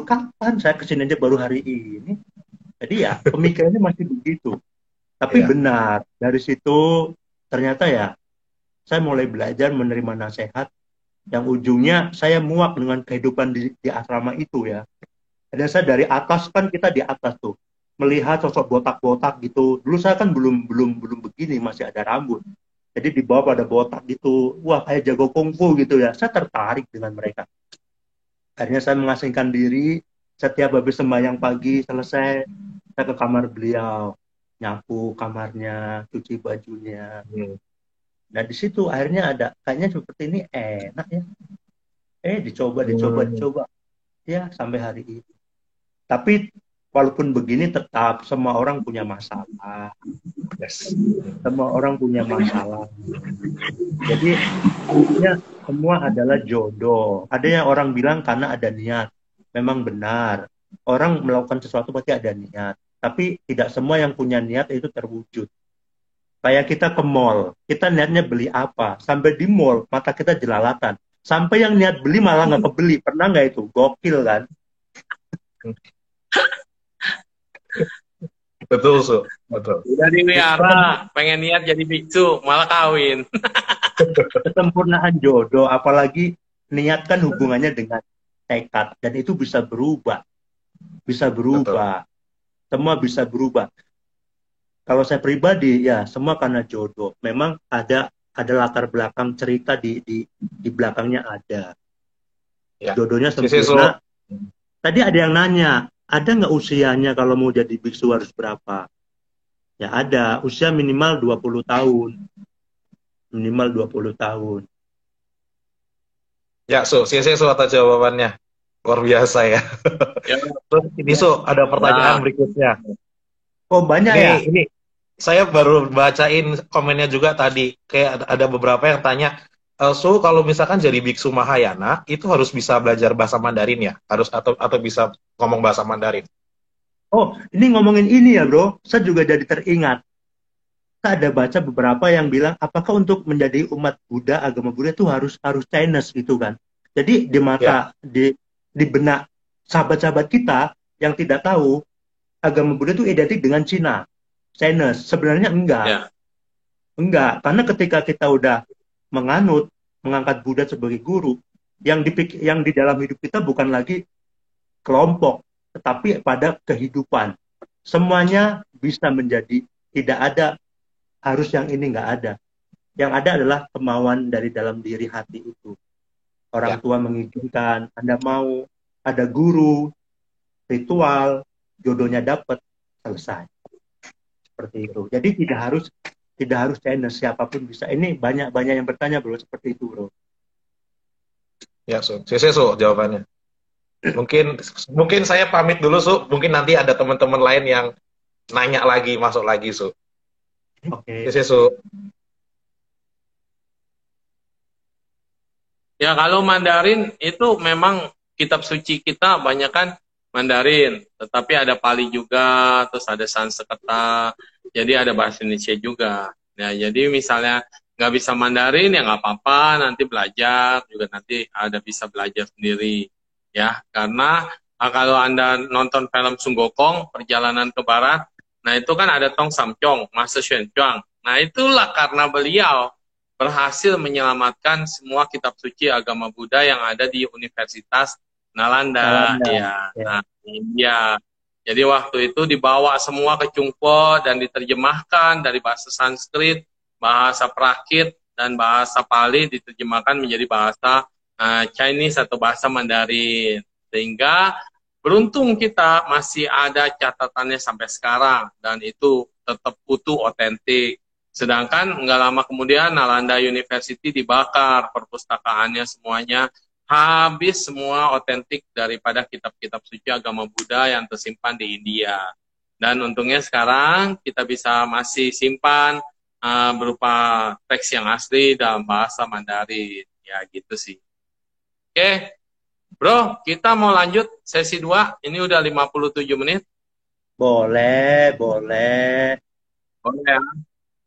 kapan? Saya kesini aja baru hari ini. Jadi ya pemikirannya masih begitu. Tapi benar, dari situ ternyata ya saya mulai belajar menerima nasihat yang ujungnya saya muak dengan kehidupan di asrama itu ya. Dan saya dari atas, kan kita di atas tuh, melihat sosok botak-botak gitu. Dulu saya kan belum begini, masih ada rambut. Jadi di bawah pada botak gitu, wah kayak jago kungfu gitu ya. Saya tertarik dengan mereka. Akhirnya saya mengasingkan diri, setiap habis sembahyang pagi selesai, saya ke kamar beliau. Nyapu kamarnya, cuci bajunya. Nah di situ akhirnya ada kayaknya seperti ini enak ya. Dicoba. Ya sampai hari ini. Tapi walaupun begini tetap semua orang punya masalah. Semua orang punya masalah. Jadi intinya semua adalah jodoh. Ada yang orang bilang karena ada niat. Memang benar. Orang melakukan sesuatu pasti ada niat. Tapi tidak semua yang punya niat itu terwujud. Kayak kita ke mall, kita niatnya beli apa? Sampai di mall, mata kita jelalatan. Sampai yang niat beli malah nggak kebeli. Pernah nggak itu? Gokil kan? Betul, Su. Betul. Jadi wihara, pengen niat jadi biksu, malah kawin. Kesempurnaan jodoh, apalagi niat kan hubungannya dengan tekad. Dan itu bisa berubah. Bisa berubah. Betul. Semua bisa berubah. Kalau saya pribadi, ya semua karena jodoh. Memang ada latar belakang cerita di belakangnya ada. Ya. Jodohnya sempurna. Tadi ada yang nanya, ada nggak usianya kalau mau jadi biksu harus berapa? Ya ada, usia minimal 20 tahun. Minimal 20 tahun. Ya, sia-sia atas jawabannya. Luar biasa ya. Terus ini ada pertanyaan berikutnya. Oh banyak ya? Ini saya baru bacain komennya juga tadi. Kayak ada beberapa yang tanya, kalau misalkan jadi biksu Mahayana, itu harus bisa belajar bahasa Mandarin ya? Harus atau bisa ngomong bahasa Mandarin? Oh, ini ngomongin ini ya, bro. Saya juga jadi teringat. Saya ada baca beberapa yang bilang, apakah untuk menjadi umat Buddha, agama Buddha itu harus harus Chinese gitu kan? Jadi di Ya, mata di benak sahabat-sahabat kita yang tidak tahu agama Buddha itu identik dengan Cina, Chinese. Sebenarnya enggak, Ya, enggak. Karena ketika kita udah menganut, mengangkat Buddha sebagai guru, yang di dalam hidup kita bukan lagi kelompok, tetapi pada kehidupan. Semuanya bisa menjadi, tidak ada harus yang ini, nggak ada. Yang ada adalah kemauan dari dalam diri hati itu. Orang ya, tua mengizinkan, Anda mau, ada guru, ritual, jodohnya dapat, selesai. Seperti itu. Jadi tidak harus Chinese, siapapun bisa. Ini banyak yang bertanya, bro, seperti itu, bro. ya, Su. Sisi, Su, jawabannya. Mungkin mungkin saya pamit dulu, Su. Mungkin nanti ada teman-teman lain yang nanya lagi, masuk lagi, Su. Oke. Sisi, Su. ya kalau Mandarin itu memang kitab suci kita banyak kan Mandarin, tetapi ada Pali juga, terus ada Sanskerta, jadi ada bahasa Indonesia juga. Ya, jadi misalnya nggak bisa Mandarin ya nggak apa-apa, nanti belajar juga nanti ada bisa belajar sendiri. Ya, karena kalau Anda nonton film Sun Gokong, Perjalanan ke Barat, nah itu kan ada Tong Sam Chong, Master Xuan Zhuang. Nah itulah karena beliau berhasil menyelamatkan semua kitab suci agama Buddha yang ada di Universitas Nalanda, Nalanda. ya. Ya. Nah, India. Jadi waktu itu dibawa semua ke Chungpo dan diterjemahkan dari bahasa Sanskrit, bahasa Prakrit, dan bahasa Pali diterjemahkan menjadi bahasa Chinese atau bahasa Mandarin. Sehingga beruntung kita masih ada catatannya sampai sekarang dan itu tetap utuh, otentik. Sedangkan nggak lama kemudian Nalanda University dibakar, perpustakaannya semuanya habis semua otentik daripada kitab-kitab suci agama Buddha yang tersimpan di India. Dan untungnya sekarang kita bisa masih simpan berupa teks yang asli dalam bahasa Mandarin. Ya gitu sih. Oke, bro, kita mau lanjut sesi 2. Ini udah 57 menit. Boleh, boleh. Boleh ya?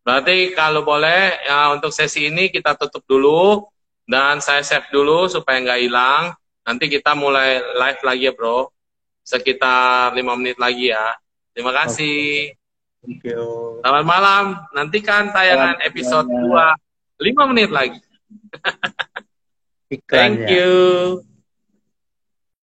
Berarti kalau boleh, ya untuk sesi ini kita tutup dulu. Dan saya save dulu supaya nggak hilang. Nanti kita mulai live lagi ya bro. Sekitar 5 menit lagi ya. Terima Oke, kasih. thank you. Selamat malam. Nantikan tayangan Salam episode semuanya. 2. 5 menit lagi. Thank Iklannya. you.